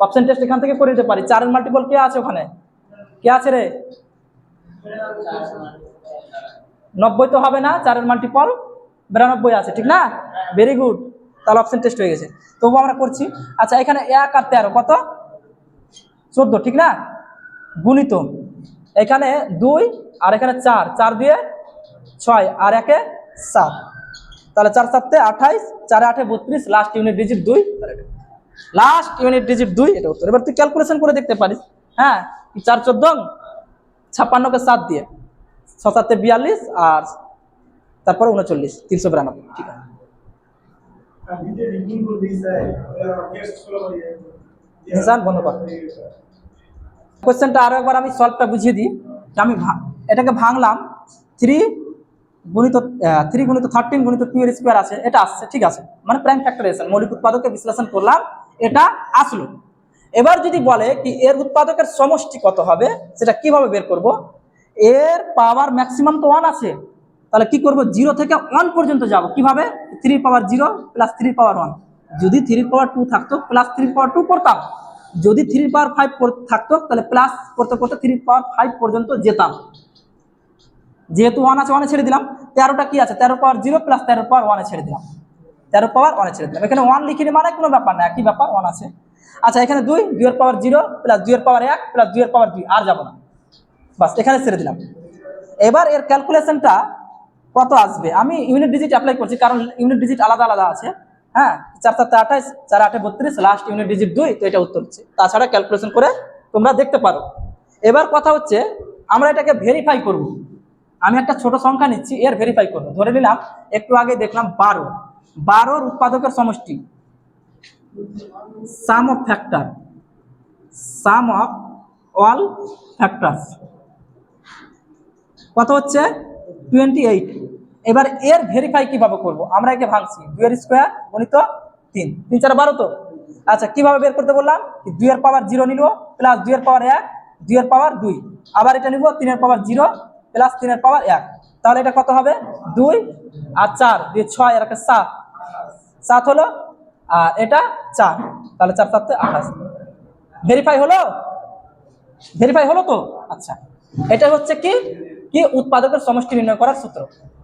S1: অপশন টেস্ট এখান থেকে করে দিতে পারি। 4 এর মাল্টিপল কে আছে ওখানে, কে আছে রে, 90 তো হবে না, 4-এর মাল্টিপল 92 আছে, ঠিক না? ভেরি গুড, তাহলে অপশন টেস্ট হয়ে গেছে। তবু আমরা করছি। আচ্ছা, এখানে 1 আর 13 কত? 14, ঠিক না? গুণিত এখানে 2 আর এখানে 4, 4 দিয়ে 6 আর 1-এ 7, তাহলে 4 7-এ 28, 4 8-এ 32, last unit digit 2, last unit digit 2, এটা উত্তর। এবার তুই ক্যালকুলেশন করে দেখতে পারিস। হ্যাঁ, 4 14 56-কে 7 দিয়ে 6 7-এ 42 আর তারপরে 39, 392, ঠিক আছে। নিশান বন্ধ কর। কোশ্চেনটা আরো একবার আমি সলভটা বুঝিয়ে দিই। আমি এটাকে ভাঙলাম, 3 গুণিত 13 গুণিত 2 এর স্কোয়ার আছে, এটা আসছে, ঠিক আছে, মানে প্রাইম ফ্যাক্টরাইজেশন, মৌলিক উৎপাদককে বিশ্লেষণ করলাম, এটা আসলো। এবার যদি বলে কি এর উৎপাদকের সমষ্টি কত হবে, সেটা কিভাবে বের করব? এর পাওয়ার ম্যাক্সিমাম তো 1 আছে, তাহলে কি করব? 0 থেকে 1 পর্যন্ত যাব। কিভাবে? 3 পাওয়ার 0 প্লাস 3 পাওয়ার 1। যদি 3 পাওয়ার 2 থাকতো প্লাস 3 পাওয়ার 2 করতাম, যদি 3 পাওয়ার 5 থাকতো তাহলে প্লাস করতে করতে 3 পাওয়ার 5 পর্যন্ত যেতাম। যেহেতু 1 আছে, 1-এ ছেড়ে দিলাম। 13টা কি আছে? 13 পাওয়ার 0 প্লাস 13 পাওয়ার 1-এ ছেড়ে দিলাম। 13 পাওয়ার 1-এ ছেড়ে দিলাম। এখানে 1 লিখিনি মানে কোনো ব্যাপার না, একই ব্যাপার, 1 আছে। আচ্ছা, এখানে 2 এর পাওয়ার 0 প্লাস 2 এর পাওয়ার 1 প্লাস 2 এর পাওয়ার 2, আর যাব না, বাস এখানে ছেড়ে দিলাম। এবার এর ক্যালকুলেশনটা কত আসবে? আমি ইউনিট ডিজিট অ্যাপ্লাই করছি, কারণ ইউনিট ডিজিট আলাদা আলাদা আছে। হ্যাঁ, 4 7 28, 4 8 32, লাস্ট ইউনিট ডিজিট 2, তো এটা উত্তর হচ্ছে। তাছাড়া ক্যালকুলেশন করে তোমরা দেখতে পারো। এবার কথা হচ্ছে আমরা এটাকে ভেরিফাই করব। আমি একটা ছোট সংখ্যা নিচ্ছি, এর ভেরিফাই করব। ধরে নিলাম একটু আগে দেখলাম 12-এর উৎপাদকের সমষ্টি, sum of factor, sum of all factors কত হচ্ছে? 28। এবার এর ভেরিফাই কিভাবে করব? আমরা একে ভাঙছি, 2 এর স্কোয়ার গুণিত 3, 3 4 12 তো। আচ্ছা, কিভাবে বের করতে বললাম? 2 এর পাওয়ার 0 নিব প্লাস 2 এর পাওয়ার 1, 2 এর পাওয়ার 2, আবার এটা নিব 3 এর পাওয়ার 0 প্লাস 3 এর পাওয়ার 1, তাহলে এটা কত হবে? 2 আর 4 দিয়ে 6 আর 1 7, 7 হলো, আর এটা 4, তাহলে 4 7 28। ভেরিফাই হলো? ভেরিফাই হলো তো? আচ্ছা, এটা হচ্ছে কি কি উৎপাদকের সমষ্টি নির্ণয় করার সূত্র।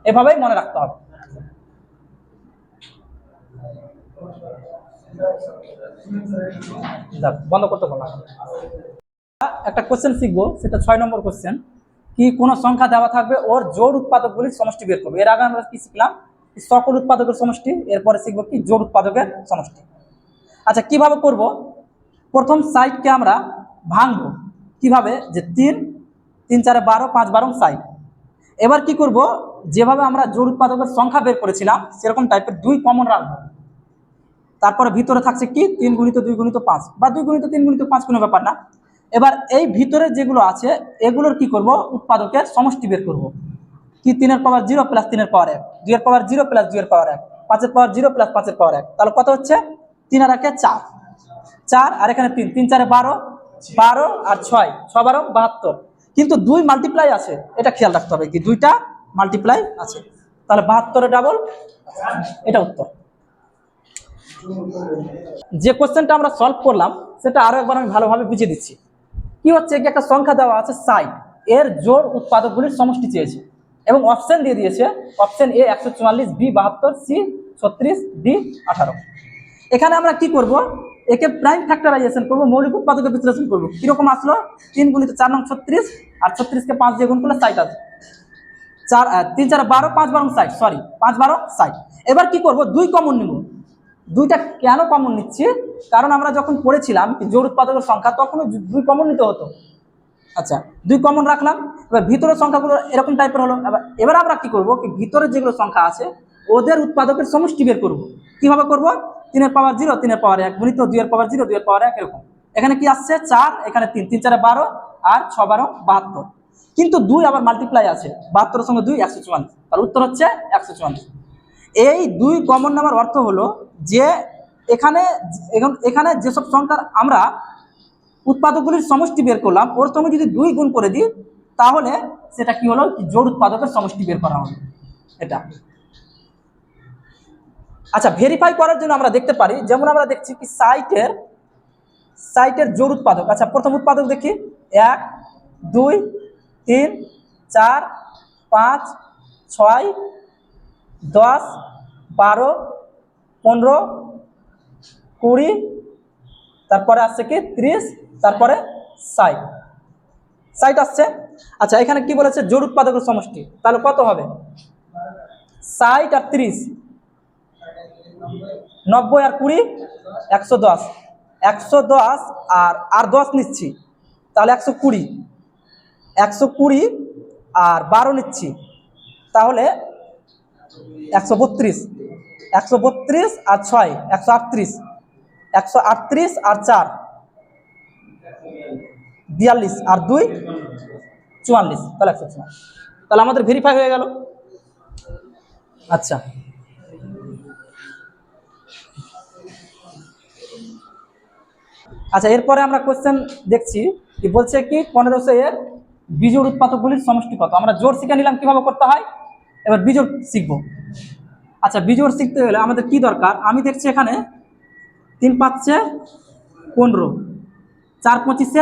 S1: এভাবেই মনে রাখতে হবে। বন্ধ করতে বললাম। একটা কোশ্চেন শিখবো, সেটা 6 নম্বর কোশ্চেন। কি কোন সংখ্যা দেওয়া থাকবে, ওর জোড় উৎপাদকগুলির সমষ্টি বের করবে। এর আগে আমরা কি শিখলাম? সকল উৎপাদকের সমষ্টি। এরপরে শিখবো কি জোড় উৎপাদকের সমষ্টি। আচ্ছা, কিভাবে করব? প্রথম সাইডকে আমরা ভাঙবো। কিভাবে? যে 3 3 4 12, 5 12 60। এবার কি করব? যেভাবে আমরা জোড় উৎপাদকের সংখ্যা বের করেছিলাম সেরকম টাইপের 2 কমন রাখবো। তারপরে ভিতরে থাকছে কি 3 গুণিত 2 গুণিত 5 বা 2 গুণিত 3 গুণিত 5, কোনো ব্যাপার না। এবার এই ভিতরে যেগুলো আছে এগুলোর কি করব? উৎপাদকের সমষ্টি বের করব। কি 3 এর পাওয়ার 0 প্লাস 3 এর পাওয়ার 1, 2 এর পাওয়ার 0 প্লাস 2 এর পাওয়ার 1, 5 এর পাওয়ার 0 প্লাস 5 এর পাওয়ার 1, তাহলে কত হচ্ছে? 3 আর 1 4, 4 আর এখানে 3, 3 4 12, 12 আর 6 6 12 72। কিন্তু 2 মাল্টিপ্লাই আছে, এটা খেয়াল রাখতে হবে, কি 2টা মাল্টিপ্লাই আছে, তাহলে 72 ডাবল, এটা উত্তর। যে কোশ্চেনটা আমরা সলভ করলাম সেটা আরো একবার আমি ভালোভাবে বুঝিয়ে দিচ্ছি। কি হচ্ছে? কি একটা সংখ্যা দেওয়া আছে 60, এর জোড় উৎপাদকগুলির সমষ্টি চেয়েছে এবং অপশন দিয়ে দিয়েছে। Option A 144, B 72, C 36, D 18। এখানে আমরা কি করব? একে প্রাইম ফ্যাক্টরাইজেশন করব, মৌলিক উৎপাদকের বিশ্লেষণ করব। কিরকম আসলো? 3 গুণিত 4 নং 36, আর 36কে 5 দিয়ে গুণ করলে 60 আসবে। 3 4 12, 5 12 60, সরি 5 12 60। এবার কি করব? 2 কমন নিব। 2টা কেন কমন নিচ্ছি? কারণ আমরা যখন পড়েছিলাম জোড় উৎপাদকের সংখ্যা, তখন 2 কমন নিতে হতো। আচ্ছা, 2 কমন রাখলাম। এবার ভিতরের সংখ্যাগুলো এরকম টাইপের হলো। এবার আমরা কি করব? কি ভিতরের যেগুলো সংখ্যা আছে ওদের উৎপাদকের সমষ্টি বের করব। কিভাবে করব? 3 এর পাওয়ার 0, 3 এর পাওয়ার 1 গুণিত 2 এর পাওয়ার 0, 2 এর পাওয়ার 1, এরকম। এখানে কি আসছে? 4, এখানে 3, 3 4 12 আর 6 12 72। কিন্তু 2 আবার মাল্টিপ্লাই আছে, 72 এর সঙ্গে 2 144, তার উত্তর হচ্ছে 144। এই 2 কমন নেওয়ার অর্থ হলো যে এখানে এখানে যেসব সংখ্যার আমরা উৎপাদকগুলির সমষ্টি বের করলাম ওর সঙ্গে যদি 2 গুণ করে দিই তাহলে সেটা কি হলো? জোড় উৎপাদকের সমষ্টি বের করা হলো, এটা। আচ্ছা, ভেরিফাই করার জন্য আমরা দেখতে পারি, যেমন আমরা দেখছি কি সাইটের জোড় উৎপাদক। আচ্ছা, প্রথম উৎপাদক দেখি, 1 2 3 4 5 6, 10, 12, 15, 20, তারপরে আসছে কি 30, তারপরে 60 আসছে। আচ্ছা এখানে কি বলেছে জোড় উৎপাদকের সমষ্টি, তাহলে কত হবে? 60 আর 30, 90 আর 20, 110, 110 আর 10 নিচ্ছি, তাহলে 120, 120 আর 12 নিচ্ছি, তাহলে 132, 132 আর 6, 138, 138 আর 4, 42 আর 2, 44, তাহলে 144। তাহলে আমাদের ভেরিফাই হয়ে গেল। আচ্ছা আচ্ছা এরপরে আমরা কোশ্চেন দেখছি কি বলছে কি 1500 এর বিজোড় উৎপাদকগুলির সমষ্টি কত। আমরা জোড় শিখে নিলাম কিভাবে করতে হয়, এবার বিজোড় শিখবো। আচ্ছা বিজোড় শিখতে হলে আমাদের কি দরকার, আমি দেখছি এখানে 3 5 15, 4 25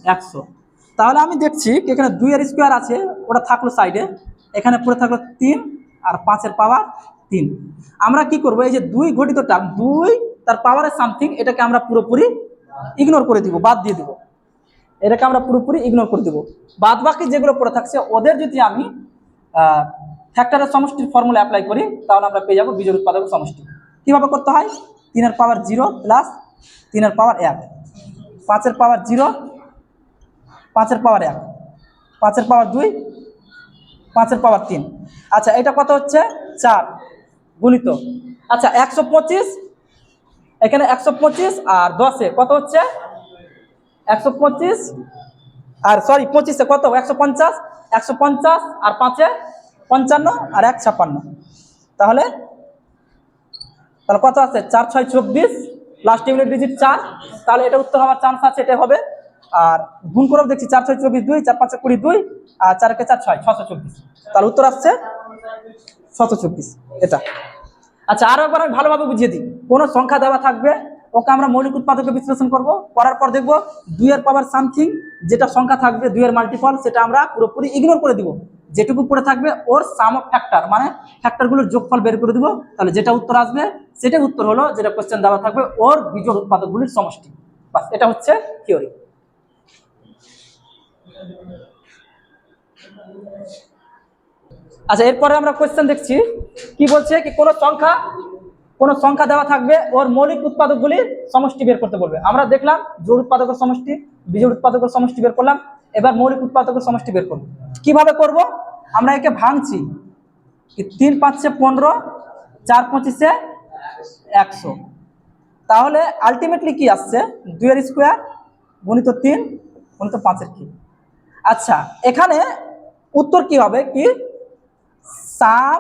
S1: 100, তাহলে আমি দেখছি এখানে 2 এর স্কোয়ার আছে, ওটা থাকলো সাইডে, এখানে পড়ে থাকলো 3 আর 5 এর পাওয়ার 3। আমরা কি করব, এই যে 2 ঘটিত টার্ম 2 তার পাওয়ারের সামথিং, এটাকে আমরা পুরোপুরি ইগনোর করে দিব, বাদ দিয়ে দিব, এটাকে আমরা পুরোপুরি ইগনোর করে দিব। বাদ বাকি যেগুলো পড়ে থাকছে ওদের যদি আমি ফ্যাক্টরের সমষ্টির ফর্মুলা অ্যাপ্লাই করি, তাহলে আমরা পেয়ে যাবো বিজোড় উৎপাদকের সমষ্টি। কীভাবে করতে হয়, 3 এর পাওয়ার 0 প্লাস 3 এর পাওয়ার 1, 5 এর পাওয়ার 0, 5 এর পাওয়ার 1, 5 এর পাওয়ার 2, 5 এর পাওয়ার 3। আচ্ছা এটা কত হচ্ছে 4 গুণিত, আচ্ছা 125, এখানে 125 আর 10-এ কত হচ্ছে 125, আর সরি 25-এ কত 150, 150 আর 5-এ 55 আর 1 56, তাহলে কত আছে 4 6 24, লাস্ট ইউনিট ডিজিট 4, তাহলে এটা উত্তর হওয়ার চান্স আছে, এটা হবে। আর গুণ করেও দেখছি 4 6 24 2, 4 5 20 2, আর 4 1 4 6 624, তাহলে উত্তর আসছে 624 এটা। আচ্ছা আরো একবার আমি ভালোভাবে বুঝিয়ে দিই, কোন সংখ্যা দেওয়া থাকবে ওকে আমরা মৌলিক উৎপাদকে বিশ্লেষণ করব, করার পর দেখব 2 এর পাওয়ার সামথিং যেটা সংখ্যা থাকবে 2 এর মাল্টিপল, সেটা আমরা পুরোপুরি ইগনোর করে দিব, যেটুকু পড়ে থাকবে ওর সাম অফ ফ্যাক্টর মানে ফ্যাক্টরগুলোর যোগফল বের করে দিব, তাহলে যেটা উত্তর আসবে সেটাই উত্তর হলো, যেটা কোশ্চেন দেওয়া থাকবে ওর বিজোড় উৎপাদকগুলির সমষ্টি। বাস এটা হচ্ছে থিওরি। আচ্ছা এরপরে আমরা কোশ্চেন দেখছি কি বলছে কি কোন সংখ্যা দেওয়া থাকবে ওর মৌলিক উৎপাদকগুলির সমষ্টি বের করতে বলবে। আমরা দেখলাম জোড় উৎপাদকের সমষ্টি, বিজোড় উৎপাদকের সমষ্টি বের করলাম, এবার মৌলিক উৎপাদকের সমষ্টি বের করব। কিভাবে করব, আমরা একে ভাঙছি 3 5 15, 4 25 100, তাহলে আলটিমেটলি কি আসছে 2 এর স্কোয়ার গুণিত 3 গুণিত 5 এর কি। আচ্ছা এখানে উত্তর কি হবে কি সাম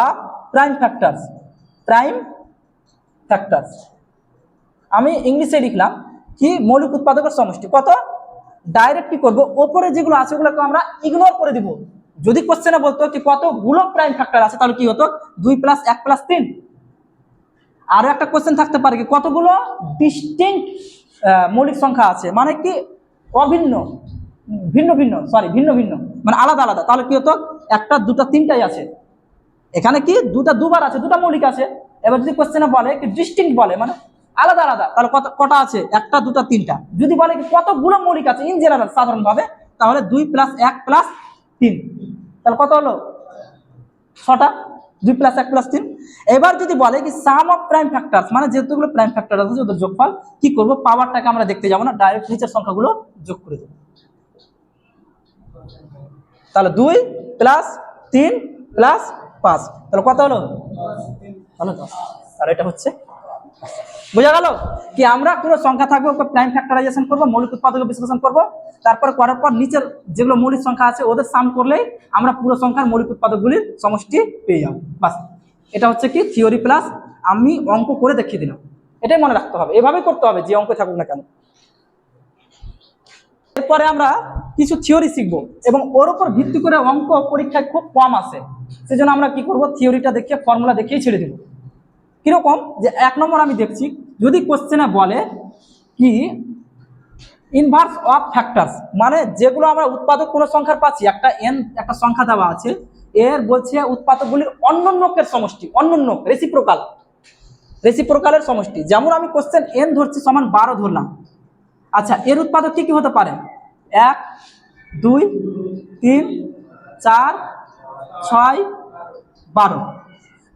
S1: অফ প্রাইম ফ্যাক্টরস, আমি ইংলিশে লিখলাম কি মৌলিক উৎপাদকের সমষ্টি কত, ডাইরেক্ট কি করব ওপরে যেগুলো আছে ওগুলোকে আমরা ইগনোর করে দিব। যদি কোশ্চেনে বলতো কি কতগুলো প্রাইম ফ্যাক্টর আছে, তাহলে কি হতো 2 + 1 + 3। আরো একটা কোশ্চেন থাকতে পারে কি কতগুলো ডিস্টিংক্ট মৌলিক সংখ্যা আছে, মানে কি অভিন্ন ভিন্ন ভিন্ন মানে আলাদা আলাদা, তাহলে কি হতো 1টা 2টা 3টাই আছে, এখানে কি 2টা দুবার আছে, 2টা মৌলিক আছে। এবার যদি কোশ্চেনে বলে কি ডিস্টিংক্ট বলে মানে আলাদা আলাদা, তাহলে কটা আছে 1টা 2টা 3টা। যদি বলে কি কতগুলো মৌলিক আছে ইন জেনারেল সাধারণভাবে, তাহলে 2 + 1 + 3, তাহলে কত হলো 6টা, 2 + 1 + 3। এবার যদি বলে কি সাম অফ প্রাইম ফ্যাক্টরস মানে যেগুলো প্রাইম ফ্যাক্টর আছে ওদের যোগফল, কি করব পাওয়ারটাকে আমরা দেখতে যাব না, ডাইরেক্ট নিচের সংখ্যাগুলো যোগ করে দেব। তাহলে 2 + 3 + 5, তাহলে কত হলো তাহলে 10, তাহলে এটা হচ্ছে। বোঝা গেল কি আমরা কোনো সংখ্যা থাকবে ওকে প্রাইম ফ্যাক্টরাইজেশন করব, মৌলিক উৎপাদকে বিশ্লেষণ করব, তারপরে করার পর নিচের যেগুলো মৌলিক সংখ্যা আছে ওদের সাম করলেই আমরা পুরো সংখ্যার মৌলিক উৎপাদকগুলির সমষ্টি পেয়ে যাব। বাস এটা হচ্ছে কি থিওরি প্লাস আমি অঙ্ক করে দেখিয়ে দিলাম, এটাই মনে রাখতে হবে, এভাবেই করতে হবে যে অঙ্ক থাকুক না কেন। এরপরে আমরা কিছু থিওরি শিখবো এবং ওর উপর ভিত্তি করে অঙ্ক পরীক্ষায় খুব কম আসে, সেজন্য আমরা কি করব থিওরিটা দেখিয়ে ফর্মুলা দেখিয়ে ছেড়ে দেব। কিরকম যে 1 নম্বর আমি দেখছি যদি কোশ্চেনে বলে কি ইনভার্স অফ ফ্যাক্টরস মানে যেগুলো আমরা উৎপাদক কোনো সংখ্যার পাচ্ছি, একটা n একটা সংখ্যা দেওয়া আছে, এর বলছে উৎপাদকগুলির অন্যন্যকের সমষ্টি, অন্যন্য রেসিপ্রোকালের সমষ্টি। যেমন আমি কোশ্চেন n ধরছি সমান 12 ধরলাম। আচ্ছা, এর উৎপাদক কি কি হতে পারে? 1 2 3 4 6 12।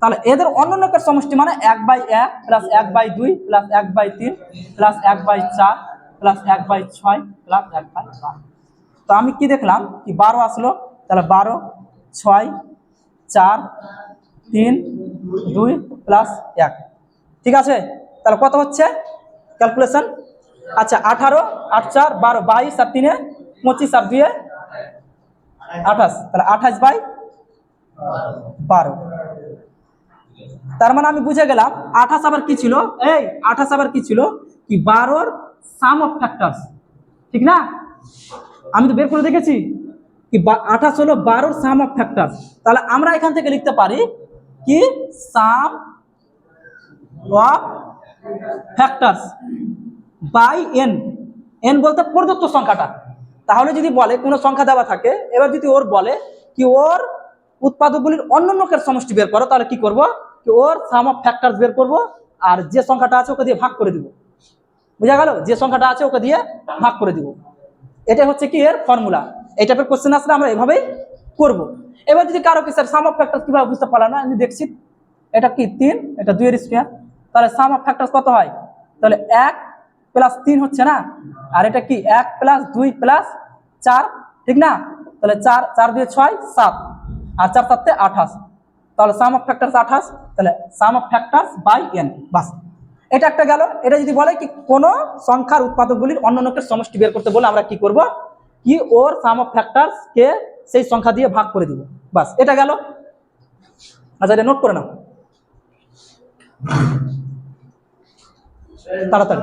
S1: তাহলে এদের অন্যন্যকের সমষ্টি মানে 1/1 plus 1/2 plus 1/3 plus 1/4 plus 1/6 plus 1/12। তো আমি কি দেখলাম কি 12 আসলো, তাহলে 12 6 4 3 2 প্লাস 1, ঠিক আছে। তাহলে কত হচ্ছে ক্যালকুলেশন? আচ্ছা 18 8 4 12 22 আর 3 25 আর 2 28, তাহলে 28/12। তার মানে আমি বুঝে গেলাম 28 আবার কি ছিল, এই 28 আবার কি ছিল কি 12 সাম অফ ফ্যাক্টরস, ঠিক না? আমি তো বের করে দেখেছি কি 28 হলো 12 সাম অফ ফ্যাক্টরস। তাহলে আমরা এখান থেকে লিখতে পারি কি sum of factors by n, n বলতে প্রদত্ত সংখ্যাটা। তাহলে যদি বলে কোনো সংখ্যা দেওয়া থাকে, এবার যদি ওর বলে কি ওর উৎপাদকগুলির অন্যন্যকের সমষ্টি বের করো, তাহলে কি করব কি ওর সাম অফ ফ্যাক্টরস বের করব, আর যে সংখ্যাটা আছে ওকে দিয়ে ভাগ করে দিব। বুঝা গেল? যে সংখ্যাটা আছে ওকে দিয়ে ভাগ করে দিব। এটা হচ্ছে কি এর ফর্মুলা। এই টাইপের কোশ্চেন আসলে আমরা এভাবেই করব। এবার যদি কারো কি স্যার সাম অফ ফ্যাক্টরস কিভাবে বুঝতে পারলাম না, আমি দেখছি এটা কি 3, এটা 2 এর স্কয়ার, তাহলে সাম অফ ফ্যাক্টরস কত হয়? তাহলে 1 প্লাস 3 হচ্ছে না, আর এটা কি 1 প্লাস 2 প্লাস 4, ঠিক না? তাহলে 4 4 2 6 7 আর 4 7 28, তাহলে সাম অফ ফ্যাক্টরস 28, তাহলে সাম অফ ফ্যাক্টরস বাই n। বাস, এটা একটা গেল। এটা যদি বলে কি কোন সংখ্যার উৎপাদকগুলির অন্যন্যকের সমষ্টি বের করতে বলে আমরা কি করব কি ওর সাম অফ ফ্যাক্টরস কে সেই সংখ্যা দিয়ে ভাগ করে দিব। বাস, এটা গেল। আচ্ছা, এটা নোট করে নাও তাড়াতাড়ি।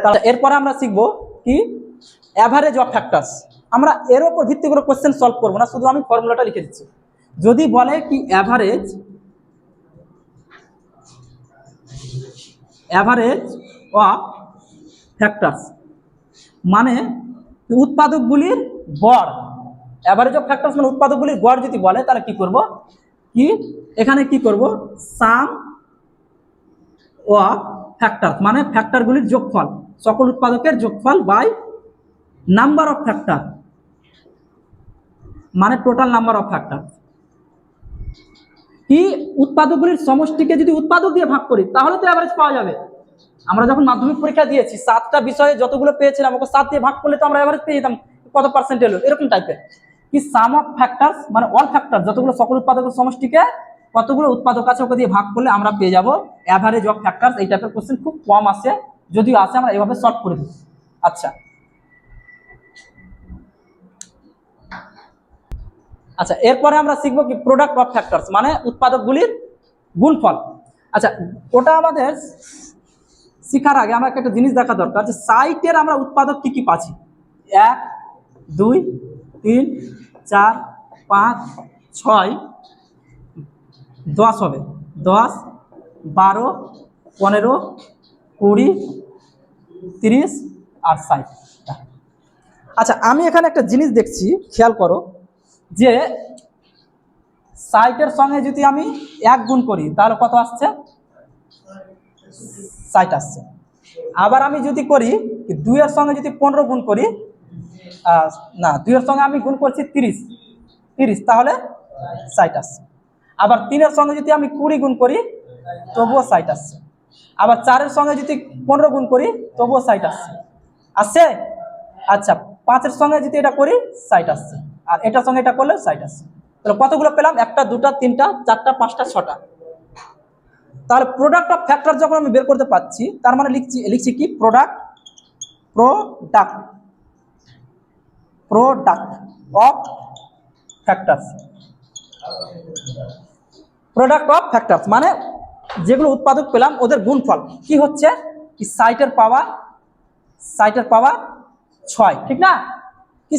S1: তাহলে এরপরে আমরা শিখবো কি অ্যাভারেজ অফ ফ্যাক্টরস। আমরা এর উপর ভিত্তি করে কোশ্চেন সলভ করবো না, শুধু আমি ফর্মুলাটা লিখে দিচ্ছি। যদি বলে কি অ্যাভারেজ অফ ফ্যাক্টরস মানে উৎপাদকগুলির গড়, অ্যাভারেজ অফ ফ্যাক্টরস মানে উৎপাদকগুলির গড় যদি বলে, তাহলে কি করব কি এখানে কি করব সাম অফ ফ্যাক্টরস মানে ফ্যাক্টরগুলির যোগফল, সকল উৎপাদকের যোগফল বাই নাম্বার অফ ফ্যাক্টর মানে টোটাল নাম্বার অফ ফ্যাক্টর। কি উৎপাদকগুলির সমষ্টিকে যদি উৎপাদক দিয়ে ভাগ করি তাহলে তো অ্যাভারেজ পাওয়া যাবে। আমরা যখন মাধ্যমিক পরীক্ষা দিয়েছি 7টা বিষয়ে যতগুলো পেয়েছিলাম ওকে 7 দিয়ে ভাগ করলে তো আমরা অ্যাভারেজ পেয়ে যেতাম, কত পার্সেন্ট এলো এরকম টাইপের। কি সাম অফ ফ্যাক্টরস মানে অল ফ্যাক্টর যতগুলো সকল উৎপাদকের সমষ্টিকে কতগুলো উৎপাদক আছে ওকে দিয়ে ভাগ করলে আমরা পেয়ে যাব অ্যাভারেজ অফ ফ্যাক্টরস। এই টাইপের কোশ্চেন খুব কম আসে, যদিও আসে আমরা এভাবে সলভ করে দিই। আচ্ছা আচ্ছা এরপরে আমরা শিখবো কি প্রোডাক্ট অফ ফ্যাক্টরস মানে উৎপাদকগুলির গুণফল। আচ্ছা, ওটা আমাদের শিখার আগে আমরা একটা জিনিস দেখা দরকার যে সাইটের আমরা উৎপাদক কি কি পাচ্ছি। 1 2 3 4 5 6 10 হবে, 10 12 15 20 30 আর 60। আচ্ছা, আমি এখানে একটা জিনিস দেখছি, খেয়াল করো যে সাইটের সঙ্গে যদি আমি 1 গুণ করি তাহলে কত আসছে? 60 আসছে। আবার আমি যদি করি 2 এর সঙ্গে যদি 15 গুণ করি, না 2 এর সঙ্গে আমি গুণ করছি 30 তাহলে 60 আসছে। আবার 3 এর সঙ্গে যদি আমি 20 গুণ করি তবুও 60 আসছে। আবার 4 এর সঙ্গে যদি 15 গুণ করি তবুও 60 আসছে। আসছে? আচ্ছা, 5 এর সঙ্গে যদি এটা করি 60 আসছে, আর এটার সঙ্গে এটা করলে 60 আসছে। তাহলে কতগুলো পেলাম? 1টা 2টা 3টা 4টা 5টা 6টা। তাহলে প্রোডাক্ট অফ ফ্যাক্টর যখন আমি বের করতে পারছি তার মানে লিখছি কি product of factors. Product of factors মানে যেগুলো উৎপাদক পেলাম ওদের গুণফল কি হচ্ছে কি সাইটের পাওয়ার 6, ঠিক না? কি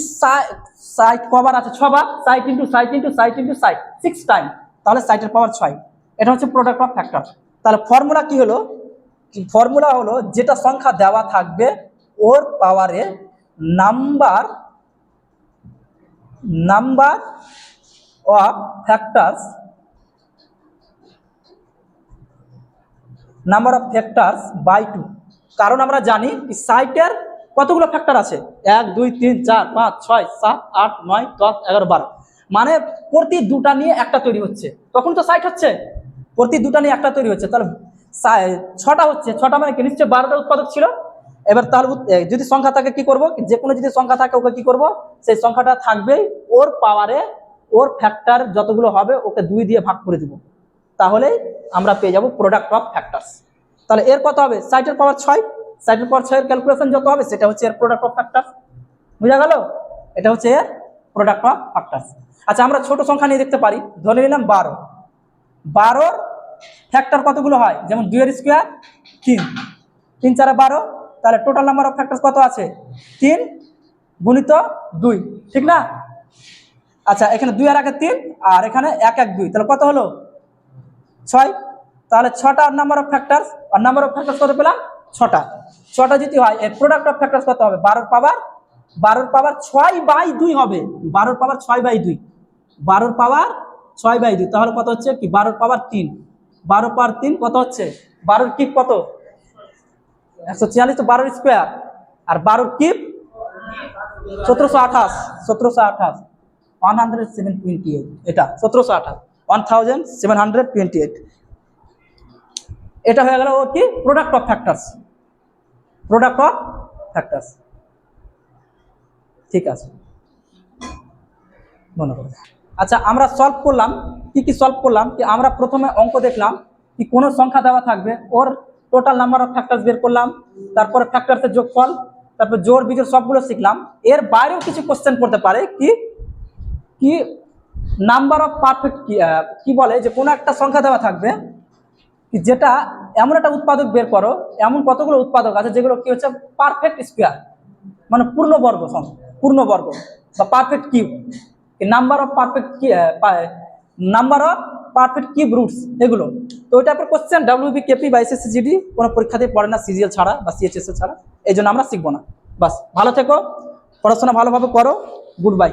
S1: সাইট কবার আছে 6 বার, সাইট ইন্টু সাইট ইন্টু সাইট ইন্টু সাইট 6 টাইম, তাহলে সাইটের পাওয়ার 6। এটা হচ্ছে প্রোডাক্ট অফ ফ্যাক্টর। তাহলে ফর্মুলা কি হলো? ফর্মুলা হলো যেটা সংখ্যা দেওয়া থাকবে ওর পাওয়ারে নাম্বার অফ ফ্যাক্টরস বাই 2। কারণ আমরা জানি সাইটের কতগুলো ফ্যাক্টর আছে, 1 2 3 4 5 6 7 8 9 10 11 12, মানে প্রতি দুটা নিয়ে একটা তৈরি হচ্ছে, তখন তো সাইট হচ্ছে, প্রতি দুটা নিয়ে একটা তৈরি হচ্ছে, তাহলে 6টা হচ্ছে, 6টা মানে কি নিশ্চয় 12টা উৎপাদক ছিল। এবার তাহলে যদি সংখ্যা থাকে কি করব, যে কোনো যদি সংখ্যা থাকে ওকে কি করব, সেই সংখ্যাটা থাকবেই ওর পাওয়ারে, ওর ফ্যাক্টর যতগুলো হবে ওকে 2 দিয়ে ভাগ করে দিব, তাহলে আমরা পেয়ে যাব প্রোডাক্ট অফ ফ্যাক্টরস। তাহলে এর কত হবে, সাইটের পাওয়ার 6, সাইটের পাওয়ার 6 এর ক্যালকুলেশন যত হবে সেটা হচ্ছে এর প্রোডাক্ট অফ ফ্যাক্টরস। বুঝা গেল, এটা হচ্ছে এর প্রোডাক্ট অফ ফ্যাক্টরস। আচ্ছা আমরা ছোট সংখ্যা নিয়ে দেখতে পারি, ধরে নিলাম 12, 12 ফ্যাক্টর কতগুলো হয়, যেমন 2 এর স্কয়ার 3, 3 4 12, তাহলে টোটাল নাম্বার অফ ফ্যাক্টরস কত আছে 3 গুণিত 2, ঠিক না? আচ্ছা এখানে 2 এর আগে 3 আর এখানে 1 1 2, তাহলে কত হলো 6, তাহলে 6টা নাম্বার অফ ফ্যাক্টরস, আর নাম্বার অফ ফ্যাক্টরস কত পেলাম 6টা, 6টা যদি হয় এর প্রোডাক্ট অফ ফ্যাক্টরস কত হবে 12 এর পাওয়ার 6/2 হবে, 12 এর পাওয়ার 6/2, 12 এর পাওয়ার 6/2, তাহলে কত হচ্ছে কি 12 এর পাওয়ার 3, 12 পাওয়ার 3 কত হচ্ছে, 12 এর কিউব কত 146, তো 12 এর স্কয়ার, আর 12 এর কিউব 1728, 12728, এটা 1728, 1728, এটা হয়ে গেল ওর কি product of factors, product of factors. ঠিক আছে, মনে করো। আচ্ছা আমরা সলভ করলাম, কি সলভ করলাম, কি আমরা প্রথমে অঙ্ক দেখলাম কি কোনো সংখ্যা দেওয়া থাকবে, ওর টোটাল নাম্বার অফ ফ্যাক্টরস বের করলাম, তারপরে ফ্যাক্টরসের যোগফল, তারপর জোড় বিজোড় সবগুলো শিখলাম। এর বাইরেও কিছু কোশ্চেন করতে পারে, কি নাম্বার অফ পারফেক্ট, কি বলে যে কোনো একটা সংখ্যা দেওয়া থাকবে যেটা এমন একটা উৎপাদক বের করো, এমন কতগুলো উৎপাদক আছে যেগুলো কি হচ্ছে পারফেক্ট স্কয়ার, মানে পূর্ণবর্গ সংখ্যা, পূর্ণবর্গ বা perfect cube, number of perfect cube roots, এগুলো। তো ওই টাইপের কোশ্চেন ডাব্লিউবি, কেপি বা এসএসসি জিডি কোনো পরীক্ষাতেই পড়ে না, সিজিএল ছাড়া বা সিএইচএসএল ছাড়া, এই জন্য আমরা শিখবো না। বাস, ভালো থেকো, পড়াশোনা ভালোভাবে করো, গুড বাই।